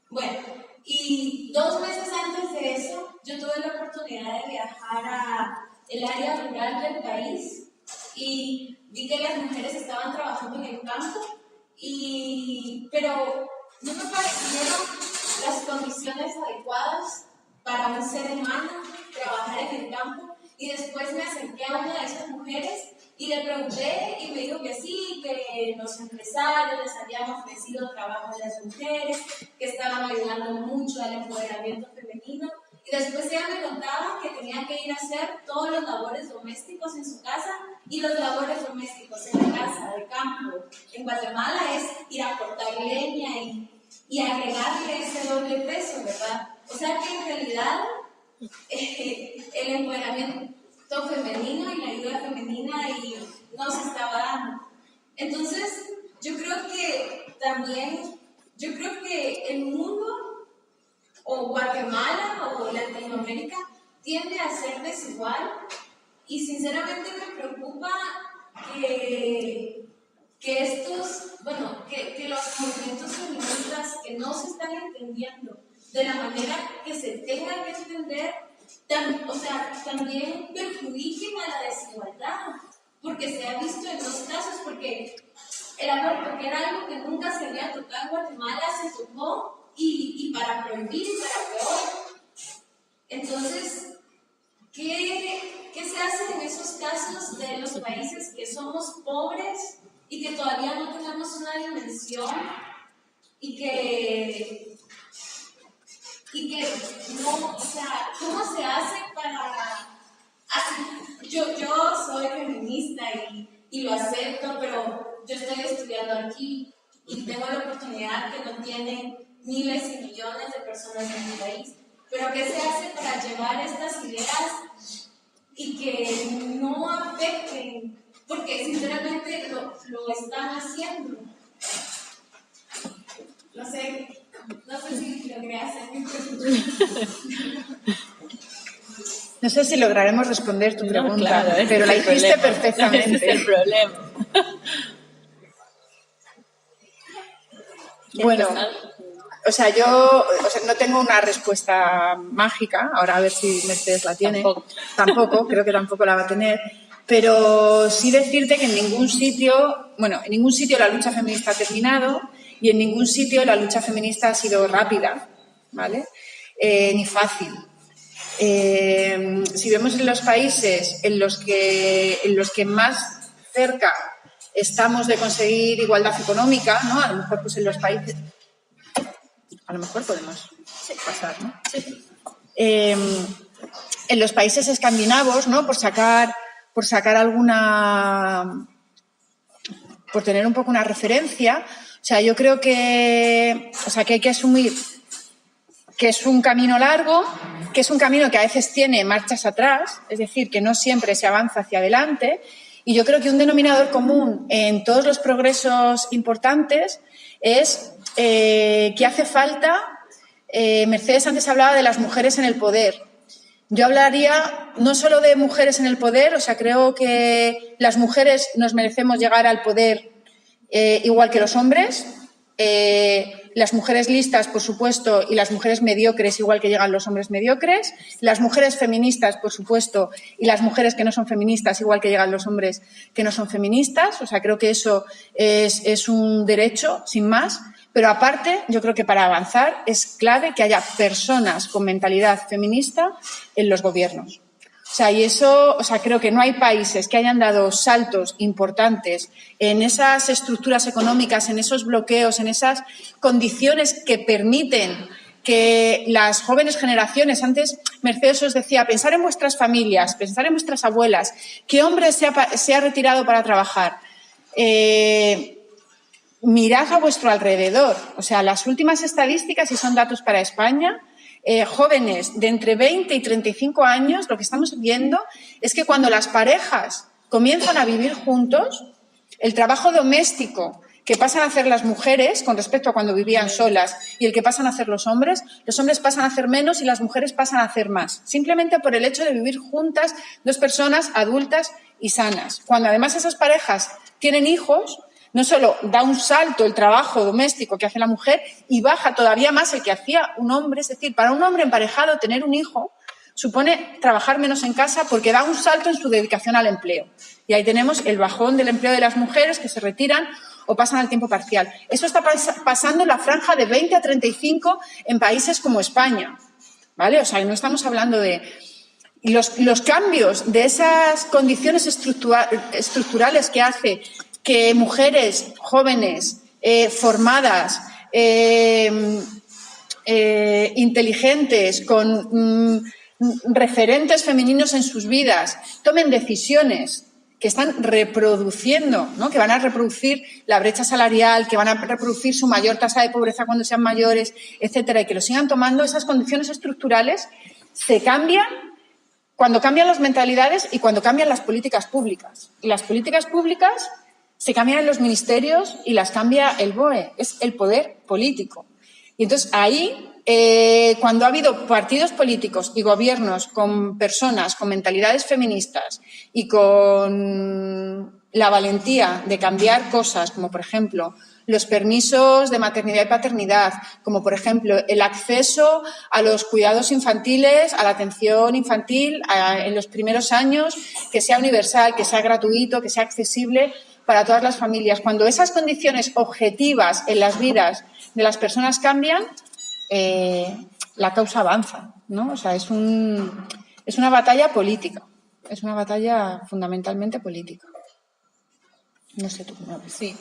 bueno, y 2 meses antes de de eso, yo tuve la oportunidad de viajar a el área rural del país y vi que las mujeres estaban trabajando en el campo, pero no me parecieron las condiciones adecuadas para un ser humano trabajar en el campo. Y después me acerqué a una de esas mujeres y le pregunté y me dijo que sí, que los empresarios les habían ofrecido trabajo a las mujeres, que estaban ayudando mucho al empoderamiento femenino. Y después ella me contaba que tenía que ir a hacer todos los labores domésticos en su casa, y los labores domésticos en la casa, de campo, en Guatemala, es ir a cortar leña y agregarle ese doble peso, ¿verdad? O sea que en realidad el empoderamiento femenino y la ayuda femenina no se estaba dando. Entonces, yo creo que el mundo, o Guatemala, o Latinoamérica, tiende a ser desigual, y sinceramente me preocupa que los movimientos feministas que no se están entendiendo de la manera que se tenga que entender, también perjudiquen a la desigualdad, porque se ha visto en dos casos, porque el aborto, que era algo que nunca se había tocado en Guatemala, se tocó y para prohibir, para peor. Entonces, ¿qué se hace en esos casos de los países que somos pobres y que todavía no tenemos una dimensión y que no, o sea, ¿cómo se hace para...? Yo soy feminista y lo acepto, pero yo estoy estudiando aquí y tengo la oportunidad que no tienen miles y millones de personas en mi país. Pero ¿qué se hace para llevar estas ideas y que no afecten? Porque sinceramente lo están haciendo. No sé si logré hacer mi pregunta. No sé si lograremos responder tu pregunta, claro, pero la hiciste perfectamente. Ese es el problema. Bueno, yo no tengo una respuesta mágica, ahora a ver si Mercedes la tiene. Tampoco, creo que tampoco la va a tener. Pero sí decirte que en ningún sitio la lucha feminista ha terminado, y en ningún sitio la lucha feminista ha sido rápida, ¿vale? Ni fácil. Si vemos en los países en los que más cerca estamos de conseguir igualdad económica, ¿no? A lo mejor pues en los países... A lo mejor podemos pasar, ¿no? Sí. En los países escandinavos, ¿no? Por sacar alguna... Por tener un poco una referencia, yo creo que hay que asumir que es un camino largo, que es un camino que a veces tiene marchas atrás, es decir, que no siempre se avanza hacia adelante. Y yo creo que un denominador común en todos los progresos importantes es que hace falta, Mercedes antes hablaba de las mujeres en el poder. Yo hablaría no solo de mujeres en el poder, creo que las mujeres nos merecemos llegar al poder igual que los hombres, las mujeres listas, por supuesto, y las mujeres mediocres igual que llegan los hombres mediocres, las mujeres feministas, por supuesto, y las mujeres que no son feministas igual que llegan los hombres que no son feministas. Creo que eso es un derecho, sin más. Pero aparte, yo creo que para avanzar es clave que haya personas con mentalidad feminista en los gobiernos. Y eso, creo que no hay países que hayan dado saltos importantes en esas estructuras económicas, en esos bloqueos, en esas condiciones que permiten que las jóvenes generaciones, antes Mercedes os decía, pensar en vuestras familias, pensar en vuestras abuelas, ¿qué hombre se ha retirado para trabajar? Mirad a vuestro alrededor. Las últimas estadísticas, y son datos para España, jóvenes de entre 20 y 35 años, lo que estamos viendo es que cuando las parejas comienzan a vivir juntos, el trabajo doméstico que pasan a hacer las mujeres con respecto a cuando vivían solas y el que pasan a hacer los hombres pasan a hacer menos y las mujeres pasan a hacer más, simplemente por el hecho de vivir juntas dos personas adultas y sanas. Cuando además esas parejas tienen hijos, no solo da un salto el trabajo doméstico que hace la mujer y baja todavía más el que hacía un hombre. Es decir, para un hombre emparejado tener un hijo supone trabajar menos en casa porque da un salto en su dedicación al empleo. Y ahí tenemos el bajón del empleo de las mujeres que se retiran o pasan al tiempo parcial. Eso está pasando en la franja de 20 a 35 en países como España, ¿vale? O sea, no estamos hablando de... Y los cambios de esas condiciones estructurales que hace que mujeres jóvenes, formadas, inteligentes, con referentes femeninos en sus vidas, tomen decisiones que están reproduciendo, ¿no? Que van a reproducir la brecha salarial, que van a reproducir su mayor tasa de pobreza cuando sean mayores, etcétera, y que lo sigan tomando, esas condiciones estructurales se cambian cuando cambian las mentalidades y cuando cambian las políticas públicas. Y las políticas públicas se cambian en los ministerios y las cambia el BOE, es el poder político. Y entonces ahí, cuando ha habido partidos políticos y gobiernos con personas con mentalidades feministas y con la valentía de cambiar cosas, como por ejemplo los permisos de maternidad y paternidad, como por ejemplo el acceso a los cuidados infantiles, a la atención infantil en los primeros años, que sea universal, que sea gratuito, que sea accesible para todas las familias. Cuando esas condiciones objetivas en las vidas de las personas cambian, la causa avanza, ¿no? O sea, es una batalla política, es una batalla fundamentalmente política. No sé tú cómo ves. Sí.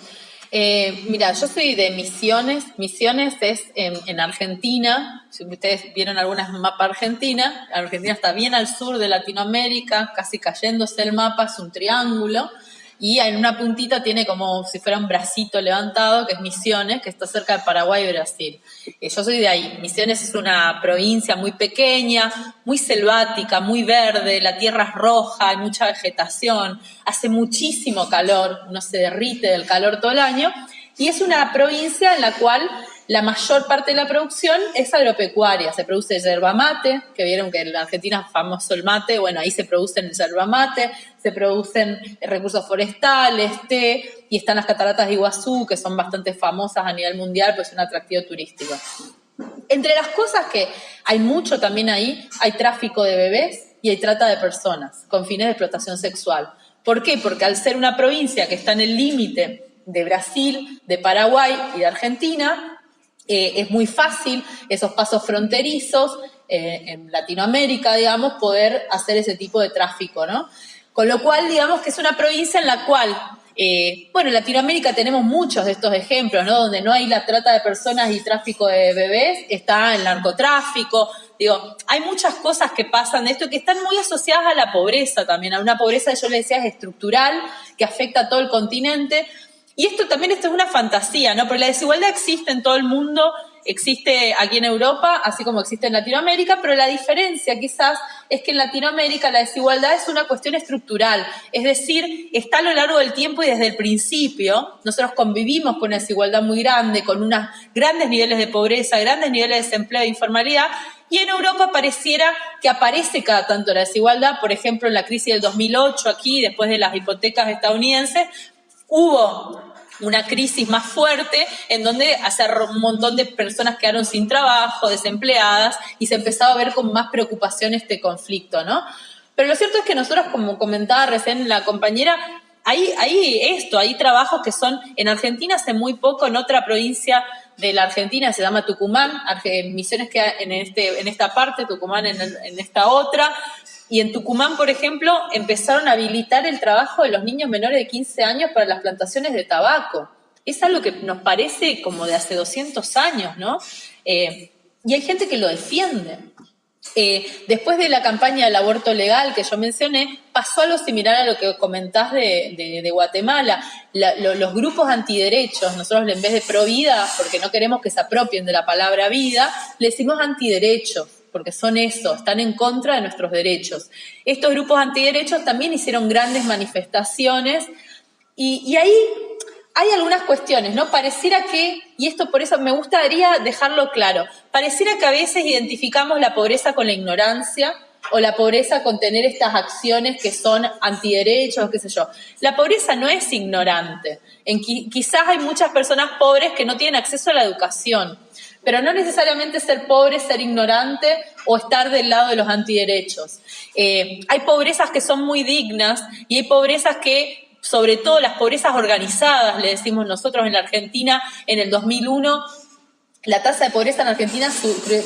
Mira, yo soy de Misiones. Misiones es en Argentina. Si ustedes vieron algunas mapas Argentina está bien al sur de Latinoamérica, casi cayéndose el mapa, es un triángulo. Y en una puntita tiene como si fuera un bracito levantado, que es Misiones, que está cerca de Paraguay y Brasil. Yo soy de ahí. Misiones es una provincia muy pequeña, muy selvática, muy verde, la tierra es roja, hay mucha vegetación, hace muchísimo calor, uno se derrite del calor todo el año, y es una provincia en la cual la mayor parte de la producción es agropecuaria. Se produce yerba mate, que vieron que en la Argentina es famoso el mate, bueno, ahí se producen el yerba mate, se producen recursos forestales, té, y están las cataratas de Iguazú, que son bastante famosas a nivel mundial, pues es un atractivo turístico. Entre las cosas que hay mucho también ahí, hay tráfico de bebés y hay trata de personas con fines de explotación sexual. ¿Por qué? Porque al ser una provincia que está en el límite de Brasil, de Paraguay y de Argentina, es muy fácil esos pasos fronterizos en Latinoamérica, digamos, poder hacer ese tipo de tráfico, ¿no? Con lo cual, digamos que es una provincia en la cual, en Latinoamérica tenemos muchos de estos ejemplos, ¿no? Donde no hay la trata de personas y tráfico de bebés, está el narcotráfico. Digo, hay muchas cosas que pasan de esto que están muy asociadas a la pobreza también, a una pobreza, yo le decía, es estructural, que afecta a todo el continente. Y esto es una fantasía, ¿no? Porque la desigualdad existe en todo el mundo, existe aquí en Europa, así como existe en Latinoamérica, pero la diferencia quizás es que en Latinoamérica la desigualdad es una cuestión estructural, es decir, está a lo largo del tiempo y desde el principio. Nosotros convivimos con una desigualdad muy grande, con unos grandes niveles de pobreza, grandes niveles de desempleo e informalidad, y en Europa pareciera que aparece cada tanto la desigualdad. Por ejemplo, en la crisis del 2008 aquí, después de las hipotecas estadounidenses, hubo una crisis más fuerte en donde un montón de personas quedaron sin trabajo, desempleadas, y se empezaba a ver con más preocupación este conflicto, ¿no? Pero lo cierto es que nosotros, como comentaba recién la compañera, hay trabajos que son en Argentina hace muy poco, en otra provincia de la Argentina se llama Tucumán, Misiones queda en esta parte, Tucumán en esta otra. Y en Tucumán, por ejemplo, empezaron a habilitar el trabajo de los niños menores de 15 años para las plantaciones de tabaco. Es algo que nos parece como de hace 200 años, ¿no? Y hay gente que lo defiende. Después de la campaña del aborto legal que yo mencioné, pasó algo similar a lo que comentás de Guatemala. Los grupos antiderechos, nosotros en vez de pro vida, porque no queremos que se apropien de la palabra vida, le decimos antiderechos, porque son eso, están en contra de nuestros derechos. Estos grupos antiderechos también hicieron grandes manifestaciones y ahí hay algunas cuestiones, ¿no? Pareciera que, y esto por eso me gustaría dejarlo claro, pareciera que a veces identificamos la pobreza con la ignorancia o la pobreza con tener estas acciones que son antiderechos, qué sé yo. La pobreza no es ignorante. Quizás hay muchas personas pobres que no tienen acceso a la educación, pero no necesariamente ser pobre es ser ignorante o estar del lado de los antiderechos. Hay pobrezas que son muy dignas y hay pobrezas que, sobre todo las pobrezas organizadas, le decimos nosotros en la Argentina, en el 2001, la tasa de pobreza en Argentina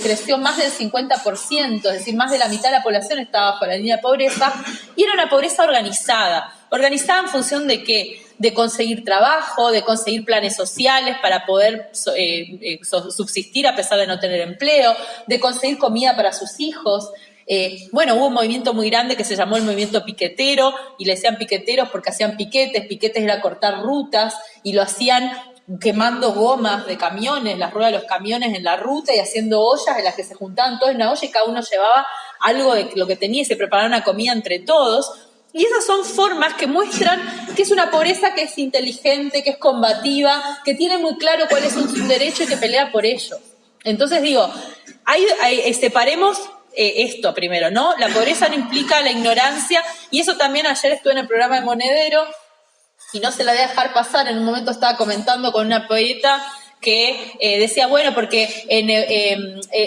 creció más del 50%, es decir, más de la mitad de la población estaba bajo la línea de pobreza, y era una pobreza organizada. ¿Organizada en función de qué? De conseguir trabajo, de conseguir planes sociales para poder subsistir a pesar de no tener empleo, de conseguir comida para sus hijos. Hubo un movimiento muy grande que se llamó el movimiento piquetero, y le decían piqueteros porque hacían piquetes era cortar rutas, y lo hacían quemando gomas de camiones, las ruedas de los camiones en la ruta y haciendo ollas en las que se juntaban todos en una olla y cada uno llevaba algo de lo que tenía y se preparaban una comida entre todos. Y esas son formas que muestran que es una pobreza que es inteligente, que es combativa, que tiene muy claro cuál es su derecho y que pelea por ello. Entonces digo, separemos esto primero, ¿no? La pobreza no implica la ignorancia, y eso también ayer estuve en el programa de Monedero, y no se la voy a dejar pasar. En un momento estaba comentando con una poeta que decía, bueno, porque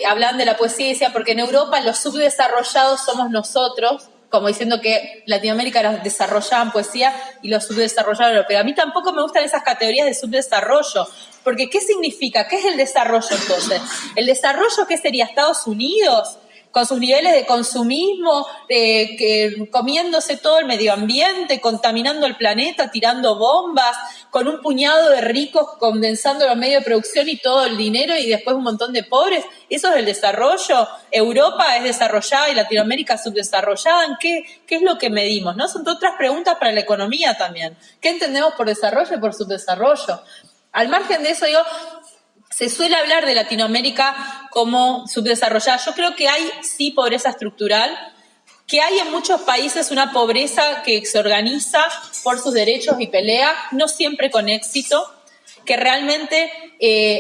hablan de la poesía y decía, porque en Europa los subdesarrollados somos nosotros, como diciendo que Latinoamérica era desarrollada en poesía y los subdesarrollados europeos. A mí tampoco me gustan esas categorías de subdesarrollo, porque ¿qué significa? ¿Qué es el desarrollo entonces? ¿El desarrollo qué sería? ¿Estados Unidos? Con sus niveles de consumismo, comiéndose todo el medio ambiente, contaminando el planeta, tirando bombas, con un puñado de ricos condensando los medios de producción y todo el dinero y después un montón de pobres. ¿Eso es el desarrollo? ¿Europa es desarrollada y Latinoamérica subdesarrollada? ¿En qué es lo que medimos? ¿No? Son otras preguntas para la economía también. ¿Qué entendemos por desarrollo y por subdesarrollo? Al margen de eso, se suele hablar de Latinoamérica como subdesarrollada. Yo creo que hay, sí, pobreza estructural, que hay en muchos países una pobreza que se organiza por sus derechos y pelea, no siempre con éxito, que realmente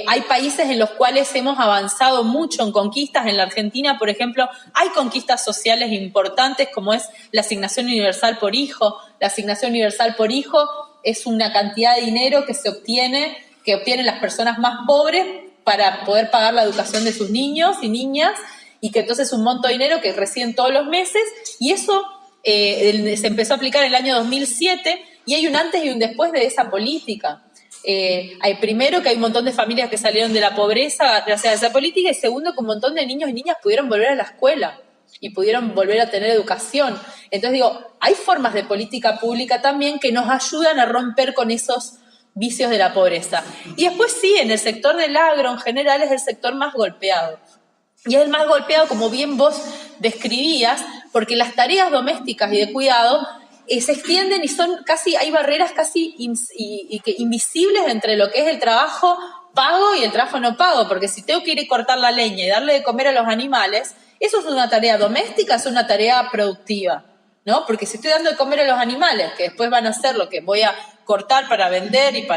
hay países en los cuales hemos avanzado mucho en conquistas. En la Argentina, por ejemplo, hay conquistas sociales importantes como es la asignación universal por hijo. La asignación universal por hijo es una cantidad de dinero que obtienen las personas más pobres para poder pagar la educación de sus niños y niñas, y que entonces es un monto de dinero que reciben todos los meses, y eso se empezó a aplicar en el año 2007, y hay un antes y un después de esa política. Hay primero que hay un montón de familias que salieron de la pobreza gracias a esa política, y segundo que un montón de niños y niñas pudieron volver a la escuela y pudieron volver a tener educación. Entonces digo, hay formas de política pública también que nos ayudan a romper con esos vicios de la pobreza. Y después sí, en el sector del agro en general es el sector más golpeado. Y es el más golpeado, como bien vos describías, porque las tareas domésticas y de cuidado se extienden y hay barreras casi invisibles entre lo que es el trabajo pago y el trabajo no pago, porque si tengo que ir a cortar la leña y darle de comer a los animales, eso es una tarea doméstica, es una tarea productiva, ¿no? Porque si estoy dando de comer a los animales, que después van a hacer lo que voy a cortar para vender y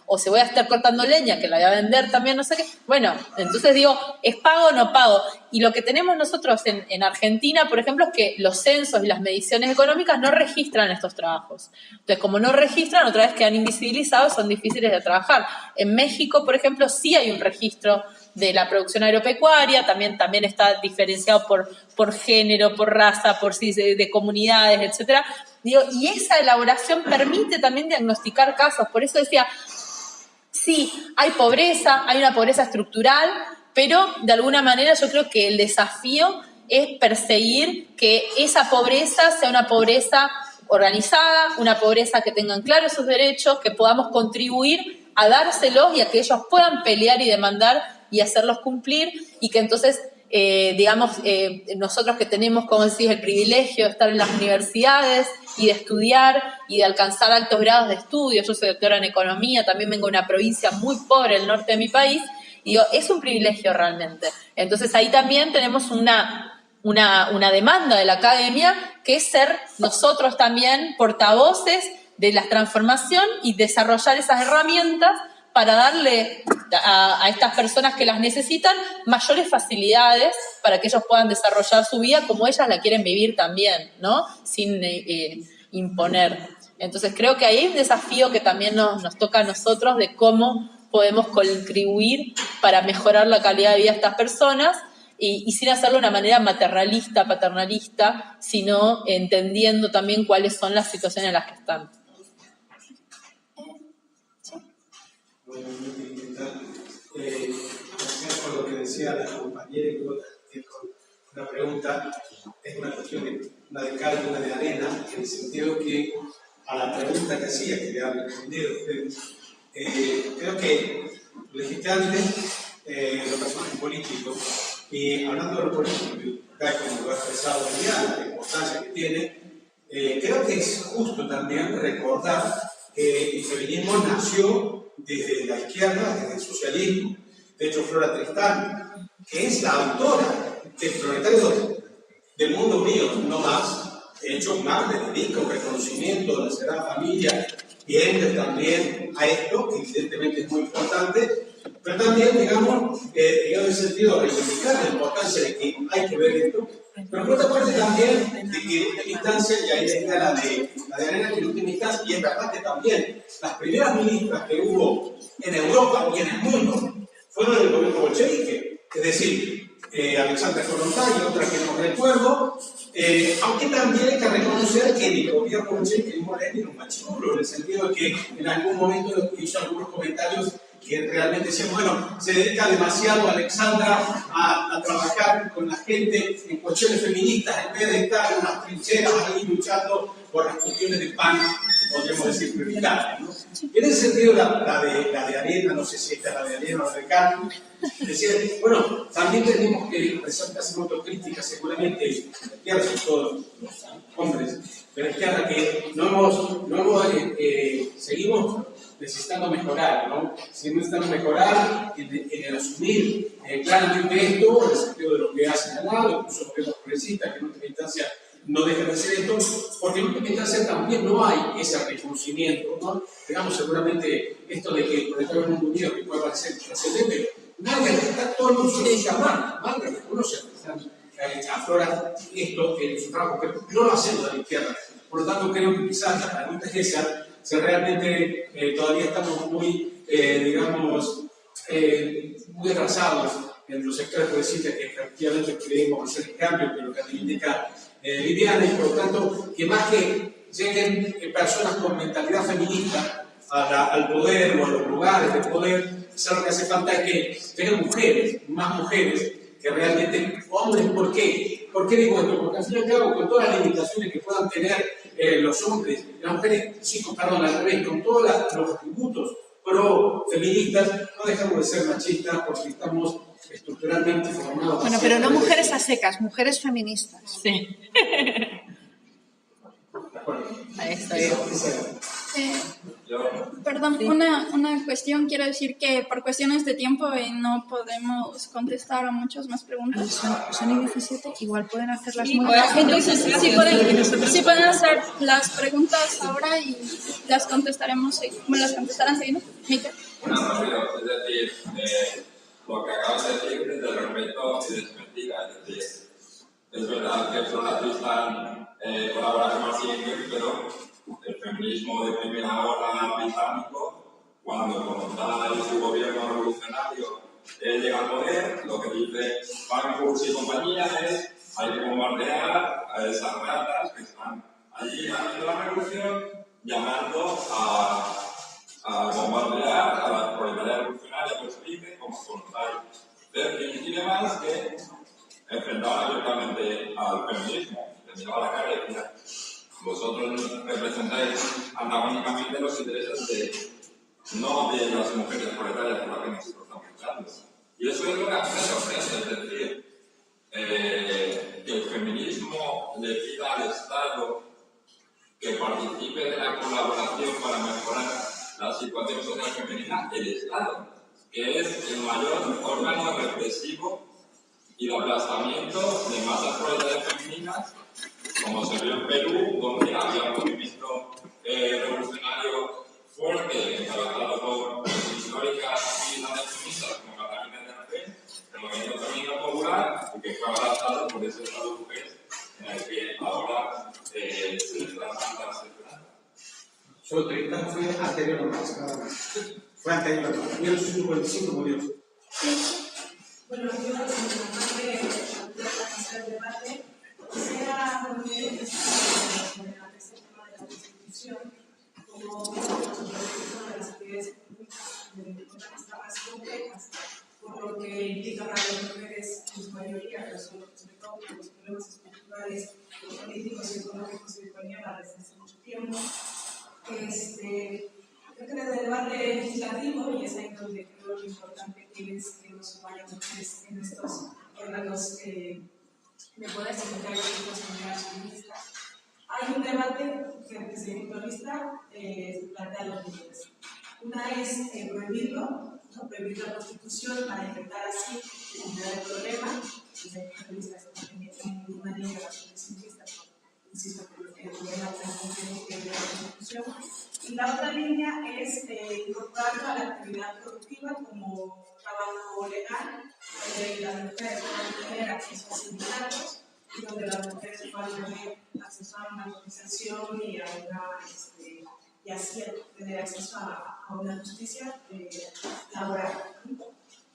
o se voy a estar cortando leña que la voy a vender también, no sé qué. Bueno, entonces digo, ¿es pago o no pago? Y lo que tenemos nosotros en Argentina, por ejemplo, es que los censos y las mediciones económicas no registran estos trabajos. Entonces, como no registran, otra vez quedan invisibilizados, son difíciles de trabajar. En México, por ejemplo, sí hay un registro de la producción agropecuaria, también está diferenciado por género, por raza, por de comunidades, etcétera. Digo, y esa elaboración permite también diagnosticar casos. Por eso decía, sí, hay una pobreza estructural, pero de alguna manera yo creo que el desafío es perseguir que esa pobreza sea una pobreza organizada, una pobreza que tengan claros sus derechos, que podamos contribuir a dárselos y a que ellos puedan pelear y demandar y hacerlos cumplir, y que entonces nosotros que tenemos, como decís, el privilegio de estar en las universidades y de estudiar y de alcanzar altos grados de estudio. Yo soy doctora en economía, también vengo de una provincia muy pobre, el norte de mi país, y digo, es un privilegio realmente. Entonces ahí también tenemos una demanda de la academia, que es ser nosotros también portavoces de la transformación y desarrollar esas herramientas para darle a estas personas que las necesitan mayores facilidades para que ellos puedan desarrollar su vida como ellas la quieren vivir también, ¿no? Sin imponer. Entonces creo que ahí hay un desafío que también nos toca a nosotros de cómo podemos contribuir para mejorar la calidad de vida de estas personas y sin hacerlo de una manera maternalista, paternalista, sino entendiendo también cuáles son las situaciones en las que están. Bueno, gracias por lo que decía la compañera y con una pregunta, es una cuestión de una de cal y una de arena, en el sentido que a la pregunta que hacía, que le han respondido ustedes, creo que lo dijiste antes, los personajes políticos, y hablando de lo político, como lo ha expresado Diana, la importancia que tiene, creo que es justo también recordar que el feminismo nació desde la izquierda, desde el socialismo. De hecho, Flora Tristán, que es la autora del Proletario del Mundo Unido, no más. De hecho, Marx le dedica un reconocimiento de la Sagrada Familia y Engels también a esto, que evidentemente es muy importante, pero también, digamos, en el sentido de reivindicar la importancia de que hay que ver esto, pero por otra parte también de que en última instancia, y ahí decía la de Arena, que en última instancia, y es verdad que también las primeras ministras que hubo en Europa y en el mundo fueron del gobierno bolchevique, es decir, Alexandra Kollontai y otra que no recuerdo, aunque también hay que reconocer que el gobierno bolchevique era un machirulo, en el sentido de que en algún momento hizo algunos comentarios que realmente decían, bueno, se dedica demasiado Alexandra a trabajar con la gente en cuestiones feministas, en vez de estar en unas trincheras ahí luchando por las cuestiones de pan, podríamos decir, prioritarias, ¿no? En ese sentido, la de Arena, no sé si esta es la de Arena o la de Carlos, decía, bueno, también tenemos que hacer autocrítica, seguramente, la izquierda son todos los hombres de la izquierda que seguimos necesitando mejorar, ¿no? Seguimos necesitando mejorar en el asumir claramente esto, en el sentido de lo que ha señalado, incluso los gobiernos progresistas, que en última instancia no dejan de hacer esto, porque en última instancia también no hay ese reconocimiento, ¿no? Digamos, seguramente esto de que por ejemplo en un unido que puede parecer trascendente, nadie está, todo el mundo se dice a Marx reconoce aflora esto en su trabajo, pero no lo hacemos a la izquierda. Por lo tanto, creo que quizás la pregunta es esa, si realmente todavía estamos muy, digamos, muy atrasados en los sectores progresistas que efectivamente creemos hacer el cambio, que lo que reivindica Viviana, y por lo tanto, que más que lleguen personas con mentalidad feminista al poder o a los lugares de poder, lo que hace falta es que lleguen mujeres, más mujeres, que realmente, hombres, ¿por qué? ¿Por qué digo esto? Porque al fin y al cabo, con todas las limitaciones que puedan tener los hombres, las mujeres, chicos, perdón, al revés, con todos los atributos pro-feministas, no dejamos de ser machistas porque estamos estructuralmente formados. Bueno, pero no mujeres a secas, mujeres feministas. Sí. Ahí está bien. Perdón, una cuestión, quiero decir que por cuestiones de tiempo no podemos contestar a muchas más preguntas. Son 17, igual pueden hacerlas muy Entonces, sí pueden hacer las preguntas ahora y las contestaremos, me las contestarán seguido. Bueno, rápido, es decir, lo que acabas de decir desde el respeto y desmentida, es decir, es verdad que Flora Tristán colabora con Marx y Engels, pero el feminismo de primera ola británico, cuando como tal su gobierno revolucionario llega al poder, lo que dice Banks y compañía es hay que bombardear a esas ratas que están allí haciendo la revolución, llamando a bombardear a la proletariat revolucionaria, pues dice, como voluntarios. Y tiene más que enfrentar abiertamente al feminismo, le miraba la cara y decía, vosotros representáis antagónicamente los intereses no de las mujeres proletarias por las que nosotros estamos luchando. Y eso es lo que a mí me sorprende, es decir, que el feminismo le pida al Estado que participe de la colaboración para mejorar la situación social femenina, el Estado, que es el mayor órgano represivo y de aplastamiento de masas proletarias femeninas, como se vio en Perú, donde había un movimiento revolucionario fuerte, encabezado por históricos que ahora se les da tantas esperanzas. Solo 30 fue anterior a más, nada más. Fue anterior a más. 1955 murió. Bueno, yo en la parte de pasar el debate, quisiera volver a ese tema de la Constitución como una de las actividades públicas que están más complejas, por lo que implica para las mujeres en su mayoría, pero sobre todo por los problemas estructurales, políticos y económicos que venían desde hace mucho tiempo. Creo que desde el debate legislativo, y es ahí donde creo lo importante que es que nos sumayan mujeres en estos órganos de poder significar los comunidades feministas, hay un debate que desde mi punto de vista plantea dos líneas. Una es prohibirlo, ¿no? Prohibir la prostitución para intentar así eliminar el problema. Desde mi punto de vista, en una línea bastante simplista, insisto, el problema de la prostitución. Y la otra línea es incorporarlo a la actividad productiva como trabajo legal, donde las mujeres pueden tener acceso a sindicatos y donde las mujeres pueden tener acceso a una cotización y así tener acceso a una justicia laboral.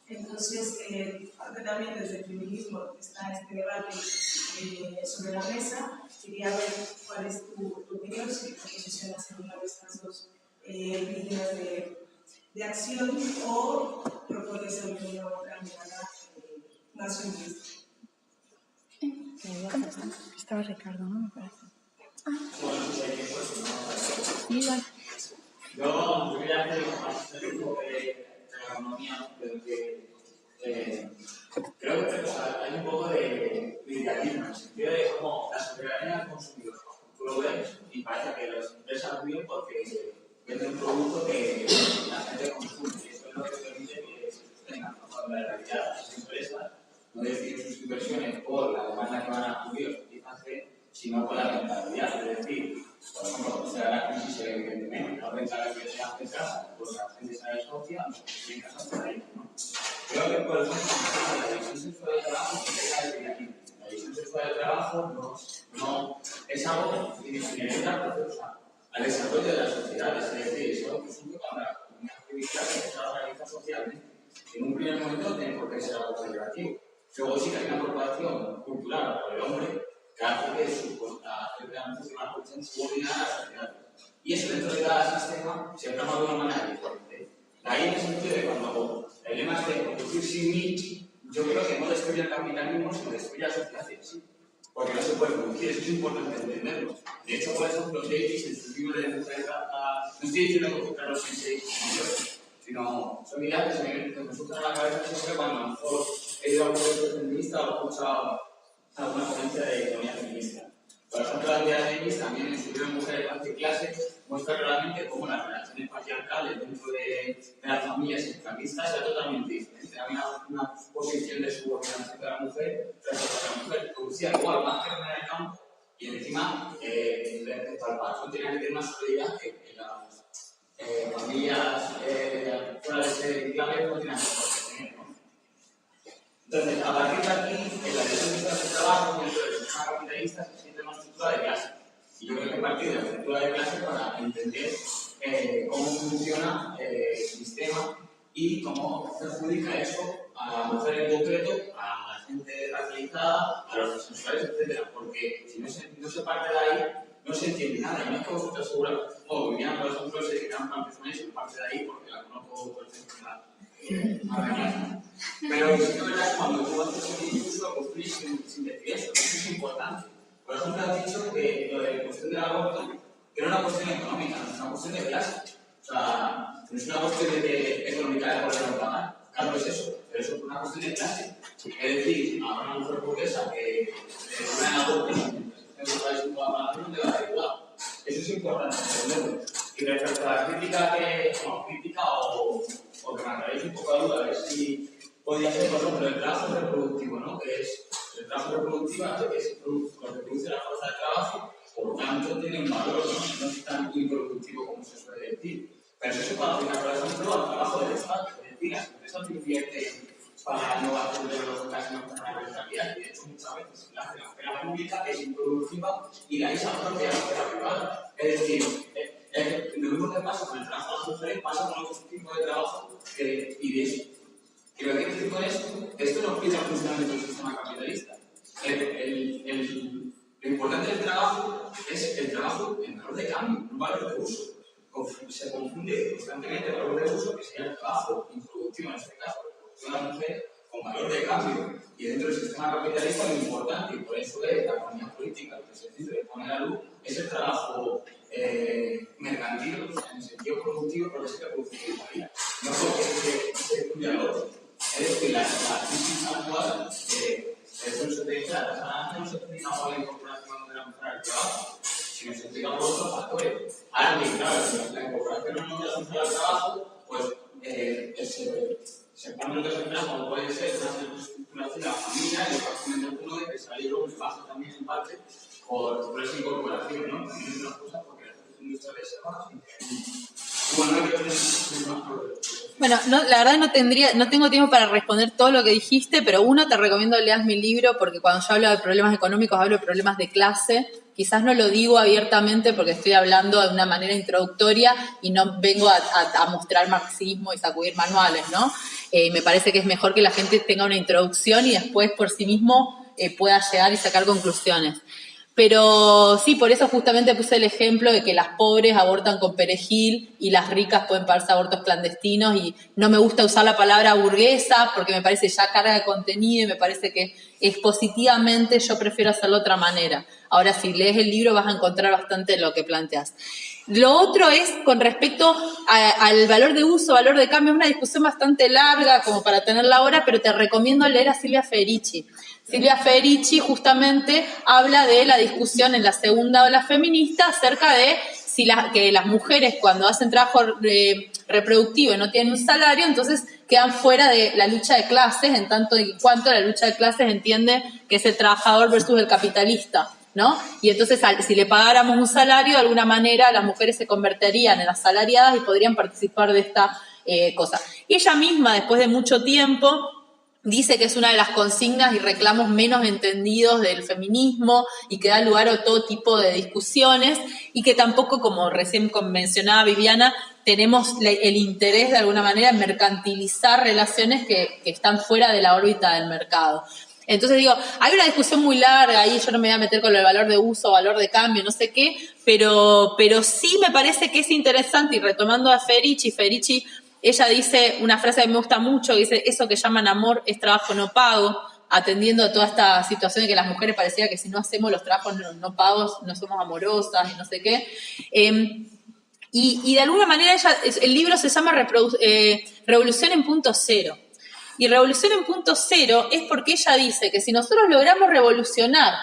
Entonces, creo que también desde el feminismo está este debate sobre la mesa. Quería ver cuál es tu opinión, si te posicionas en una de estas dos líneas de acción o propones alguna otra mirada más feminista. Estaba Ricardo, ¿no? Me parece. Yo quería hacer más un poco de la economía, pero que creo que hay un poco de idealismo, en el sentido de cómo la soberanía del consumidor. Tú lo ves y parece que las empresas viven porque venden un producto que la gente consume, y eso es lo que permite que se sostengan. Cuando en realidad las empresas no deciden sus inversiones por la demanda que van a cubrir, sino por la rentabilidad. Es decir, por ejemplo, cuando se da la crisis, evidentemente, la rentabilidad que se hace en casa, pues la gente se desocia, y en casa por ahí, ¿no? Creo que, por ejemplo, la división sexual del trabajo se deja de aquí. La división sexual del trabajo no es algo que inherenta al desarrollo de las sociedades. Es decir, es algo que surge cuando una actividad que se organiza socialmente. En un primer momento tiene por qué ser algo celebrativo. Luego sí que hay una preocupación cultural por el hombre que hace que realmente se va a subordinada a la sociedad. Y eso dentro de cada sistema se trama de una manera diferente. Ahí en el sentido de cuando el lema es de producir sin mí, yo creo que no destruye el capitalismo, sino destruye la sociedad en sí. Porque no se puede producir, eso es importante entenderlo. De hecho, por ejemplo, Davis en su libro de mujeres, no estoy diciendo que buscar los sensibles, sino son ideas que me surgen a la cabeza siempre cuando a lo mejor he ido a un proyecto feminista o he escuchado alguna ponencia de economía feminista. Por ejemplo, la idea de Davis también en su libro Mujeres Anticlase muestra claramente cómo las relaciones patriarcales dentro de las familias esclavistas era totalmente diferente. Había una posición de subordinación de la mujer respecto a la mujer. Producía igual más que en el campo y encima, respecto al patrón, tenía que tener una solidaridad que las familias fuera de ese clave no tenían que tener, ¿no? Entonces, a partir de aquí, en la división de trabajo dentro del sistema capitalista se siente una estructura de clase. Y yo creo que partir de la estructura de clase para entender cómo funciona el sistema y cómo perjudica eso a la mujer en concreto, a la gente racializada, a los homosexuales, etc. Porque si no se parte de ahí, no se entiende nada. Y no es que vosotros seguro, como Viviana, por ejemplo, se quedan campesinos y se parte de ahí porque la conozco perfectamente. Pero sí que es verdad que cuando tú haces un discurso, construyes sin decir eso es importante. Por ejemplo, has dicho que lo de la cuestión del aborto, que no es una cuestión económica, es una cuestión de clase. O sea, no es una cuestión económica de poder pagar. Claro, es eso, pero eso es una cuestión de clase. Es decir, a una mujer burguesa que no es aborto, no le va a dar igual. Eso es importante entenderlo. Y respecto a la crítica o que me traéis un poco de duda, a ver si podría ser, por ejemplo, el trabajo reproductivo, ¿no? Que es el trabajo reproductivo que es lo que produce la fuerza de trabajo, por lo tanto tiene un valor, no es tan improductivo como se suele decir. Pero eso se puede aplicar, por ejemplo, al trabajo del Estado, es decir, las empresas invierten para la innovación de los ocasiones para la rentabilidad, y de hecho muchas muchas veces la hace la esfera pública, es improductiva y de ahí se asocia a la esfera privada. Es decir, lo mismo que pasa con el trabajo de las mujeres pasa con otros tipos de trabajo y de eso. Y lo que quiero decir con esto no explica el funcionamiento del sistema capitalista. Lo importante del trabajo es el trabajo en valor de cambio, no valor de uso. Se confunde constantemente el valor de uso, que sería el trabajo improductivo en este caso, de una mujer, con valor de cambio. Y dentro del sistema capitalista lo importante, y por eso es la economía política, lo que se decide poner a luz, es el trabajo mercantil, en el sentido productivo, pero es que la producción igualía. No porque se excluya al otro. Es decir, la crisis actual, eso no se te dice, la tasa no se explica por la incorporación de la mujer al trabajo, sino se explica por otros factores. Ahora bien, claro, la incorporación de la mujer al trabajo, pues se pone otros ejemplos como puede ser una estructuración de la familia, el factor del uno de que salieron muy bajo también en parte por esa incorporación, ¿no? También es una cosa porque la industria de ese Bueno, no, la verdad no tengo tiempo para responder todo lo que dijiste, pero uno, te recomiendo que leas mi libro porque cuando yo hablo de problemas económicos hablo de problemas de clase. Quizás no lo digo abiertamente porque estoy hablando de una manera introductoria y no vengo a mostrar marxismo y sacudir manuales, ¿no? Me parece que es mejor que la gente tenga una introducción y después por sí mismo pueda llegar y sacar conclusiones. Pero sí, por eso justamente puse el ejemplo de que las pobres abortan con perejil y las ricas pueden pagarse abortos clandestinos, y no me gusta usar la palabra burguesa porque me parece ya carga de contenido y me parece que expositivamente yo prefiero hacerlo de otra manera. Ahora, si lees el libro vas a encontrar bastante lo que planteas. Lo otro es con respecto al valor de uso, valor de cambio, es una discusión bastante larga como para tenerla ahora, pero te recomiendo leer a Silvia Federici. Silvia Federici justamente habla de la discusión en la segunda ola feminista acerca de que las mujeres cuando hacen trabajo reproductivo y no tienen un salario, entonces quedan fuera de la lucha de clases, en tanto y cuanto la lucha de clases entiende que es el trabajador versus el capitalista, ¿no? Y entonces, si le pagáramos un salario, de alguna manera las mujeres se convertirían en asalariadas y podrían participar de esta cosa. Y ella misma, después de mucho tiempo, dice que es una de las consignas y reclamos menos entendidos del feminismo y que da lugar a todo tipo de discusiones y que tampoco, como recién mencionaba Viviana, tenemos el interés de alguna manera en mercantilizar relaciones que están fuera de la órbita del mercado. Entonces digo, hay una discusión muy larga ahí, yo no me voy a meter con el valor de uso, valor de cambio, no sé qué, pero sí me parece que es interesante, y retomando a Federici, ella dice una frase que me gusta mucho, que dice, eso que llaman amor es trabajo no pago, atendiendo a toda esta situación de que las mujeres parecía que si no hacemos los trabajos no pagos, no somos amorosas y no sé qué. Y de alguna manera el libro se llama Revolución en punto cero. Y Revolución en punto cero es porque ella dice que si nosotros logramos revolucionar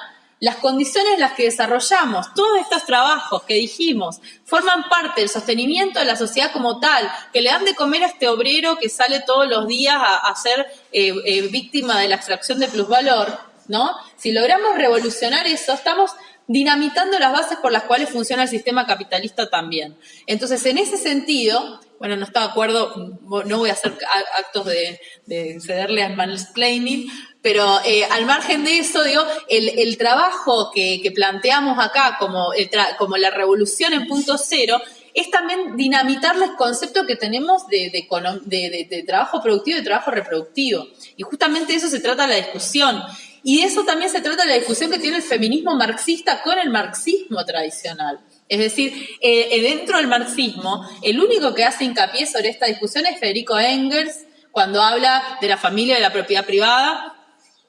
las condiciones en las que desarrollamos todos estos trabajos que dijimos forman parte del sostenimiento de la sociedad como tal, que le dan de comer a este obrero que sale todos los días a ser víctima de la extracción de plusvalor, ¿no? Si logramos revolucionar eso, estamos dinamitando las bases por las cuales funciona el sistema capitalista también. Entonces, en ese sentido, bueno, no está de acuerdo, no voy a hacer actos de cederle al mansplaining, pero al margen de eso, digo, el trabajo que planteamos acá como la revolución en punto cero es también dinamitar los conceptos que tenemos de trabajo productivo y de trabajo reproductivo. Y justamente de eso se trata la discusión. Y de eso también se trata la discusión que tiene el feminismo marxista con el marxismo tradicional. Es decir, dentro del marxismo, el único que hace hincapié sobre esta discusión es Federico Engels, cuando habla de la familia y de la propiedad privada,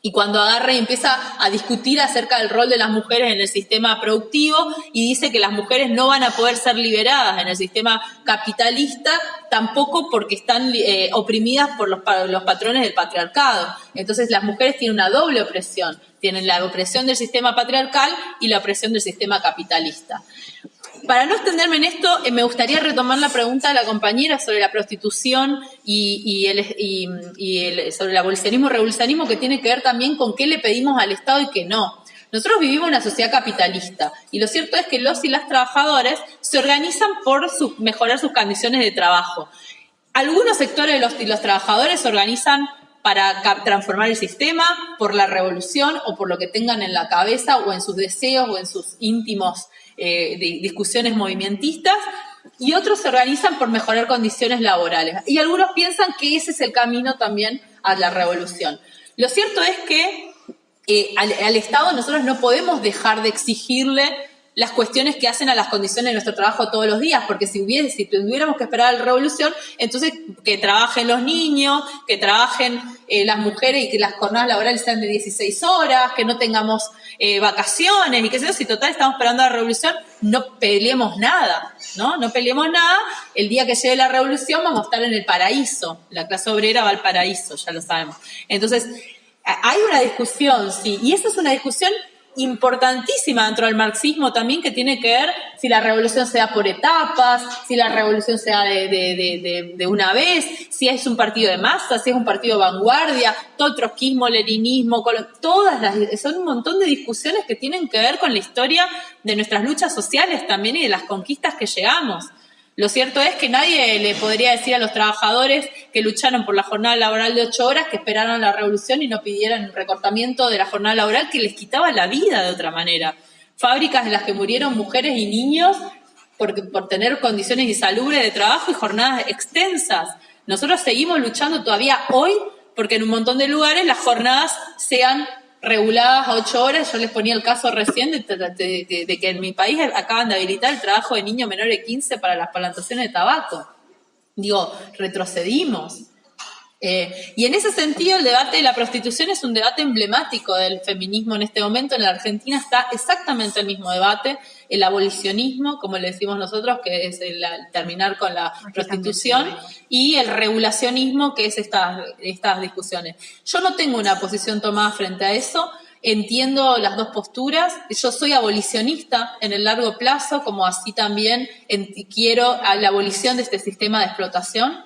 y cuando agarra y empieza a discutir acerca del rol de las mujeres en el sistema productivo y dice que las mujeres no van a poder ser liberadas en el sistema capitalista tampoco porque están oprimidas por los patrones del patriarcado. Entonces las mujeres tienen una doble opresión, tienen la opresión del sistema patriarcal y la opresión del sistema capitalista. Para no extenderme en esto, me gustaría retomar la pregunta de la compañera sobre la prostitución y sobre el abolicionismo-revolucionismo, que tiene que ver también con qué le pedimos al Estado y qué no. Nosotros vivimos en una sociedad capitalista y lo cierto es que los y las trabajadoras se organizan por mejorar sus condiciones de trabajo. Algunos sectores de los trabajadores se organizan para transformar el sistema, por la revolución o por lo que tengan en la cabeza o en sus deseos o en sus íntimos discusiones movimentistas, y otros se organizan por mejorar condiciones laborales. Y algunos piensan que ese es el camino también a la revolución. Lo cierto es que al Estado nosotros no podemos dejar de exigirle las cuestiones que hacen a las condiciones de nuestro trabajo todos los días, porque si tuviéramos que esperar a la revolución, entonces que trabajen los niños, que trabajen las mujeres y que las jornadas laborales sean de 16 horas, que no tengamos vacaciones y qué sé yo, si total estamos esperando la revolución, no peleemos nada, ¿no? No peleemos nada, el día que llegue la revolución vamos a estar en el paraíso, la clase obrera va al paraíso, ya lo sabemos. Entonces, hay una discusión, sí, y esa es una discusión importantísima dentro del marxismo también, que tiene que ver si la revolución se da por etapas, si la revolución se da de una vez, si es un partido de masa, si es un partido de vanguardia, todo el trotskismo, leninismo, son un montón de discusiones que tienen que ver con la historia de nuestras luchas sociales también y de las conquistas que llegamos. Lo cierto es que nadie le podría decir a los trabajadores que lucharon por la jornada laboral de 8 horas que esperaran la revolución y no pidieran un recortamiento de la jornada laboral que les quitaba la vida de otra manera. Fábricas en las que murieron mujeres y niños por tener condiciones insalubres de trabajo y jornadas extensas. Nosotros seguimos luchando todavía hoy porque en un montón de lugares las jornadas sean reguladas a 8 horas. Yo les ponía el caso recién de que en mi país acaban de habilitar el trabajo de niños menores de 15 para las plantaciones de tabaco. Digo, retrocedimos. Y en ese sentido el debate de la prostitución es un debate emblemático del feminismo en este momento. En la Argentina está exactamente el mismo debate, el abolicionismo, como le decimos nosotros, que es terminar con la prostitución, y el regulacionismo, que es estas discusiones. Yo no tengo una posición tomada frente a eso, entiendo las dos posturas. Yo soy abolicionista en el largo plazo, como así también quiero a la abolición de este sistema de explotación.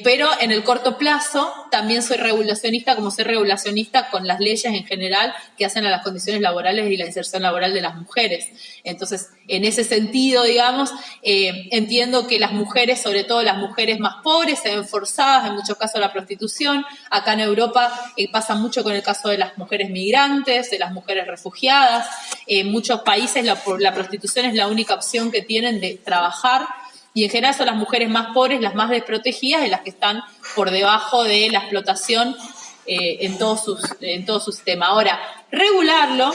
Pero en el corto plazo también soy regulacionista, como soy regulacionista con las leyes en general que hacen a las condiciones laborales y la inserción laboral de las mujeres. Entonces, en ese sentido, digamos, entiendo que las mujeres, sobre todo las mujeres más pobres, se ven forzadas en muchos casos a la prostitución. Acá en Europa pasa mucho con el caso de las mujeres migrantes, de las mujeres refugiadas. En muchos países la prostitución es la única opción que tienen de trabajar. Y en general son las mujeres más pobres, las más desprotegidas y las que están por debajo de la explotación en todo su sistema. Ahora, regularlo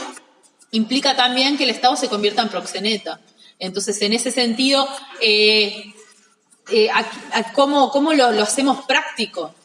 implica también que el Estado se convierta en proxeneta. Entonces, en ese sentido, ¿cómo lo hacemos práctico?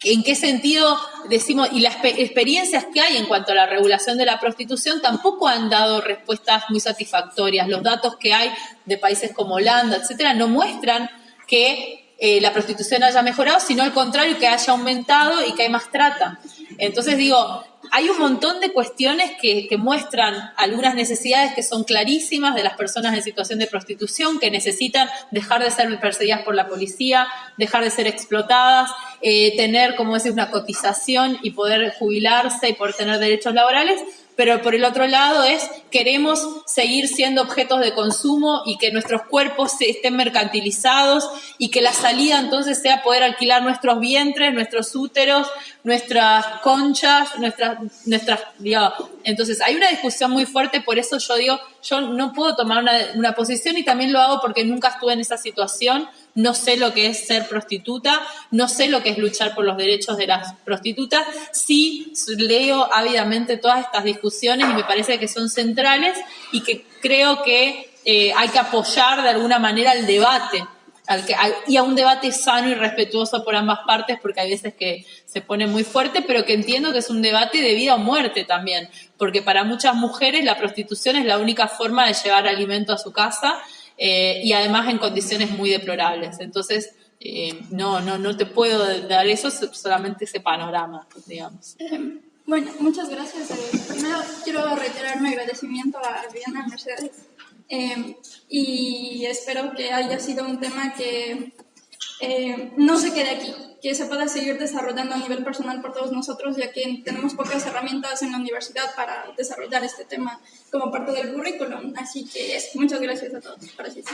¿En qué sentido decimos? Y las experiencias que hay en cuanto a la regulación de la prostitución tampoco han dado respuestas muy satisfactorias. Los datos que hay de países como Holanda, etcétera, no muestran que la prostitución haya mejorado, sino al contrario, que haya aumentado y que hay más trata. Entonces digo, hay un montón de cuestiones que muestran algunas necesidades que son clarísimas de las personas en situación de prostitución, que necesitan dejar de ser perseguidas por la policía, dejar de ser explotadas, tener, como decís, una cotización y poder jubilarse y poder tener derechos laborales. Pero por el otro lado queremos seguir siendo objetos de consumo y que nuestros cuerpos estén mercantilizados y que la salida entonces sea poder alquilar nuestros vientres, nuestros úteros, nuestras conchas, digamos. Entonces hay una discusión muy fuerte, por eso yo digo, yo no puedo tomar una posición y también lo hago porque nunca estuve en esa situación. No sé lo que es ser prostituta, no sé lo que es luchar por los derechos de las prostitutas. Sí leo ávidamente todas estas discusiones y me parece que son centrales y que creo que hay que apoyar de alguna manera el debate y a un debate sano y respetuoso por ambas partes, porque hay veces que se pone muy fuerte, pero que entiendo que es un debate de vida o muerte también, porque para muchas mujeres la prostitución es la única forma de llevar alimento a su casa. Y además en condiciones muy deplorables. Entonces, no te puedo dar eso, solamente ese panorama, digamos. Bueno, muchas gracias. Primero quiero reiterar mi agradecimiento a Viviana Mercedes y espero que haya sido un tema que no se quede aquí, que se pueda seguir desarrollando a nivel personal por todos nosotros, ya que tenemos pocas herramientas en la universidad para desarrollar este tema como parte del currículum. Así que muchas gracias a todos. Gracias.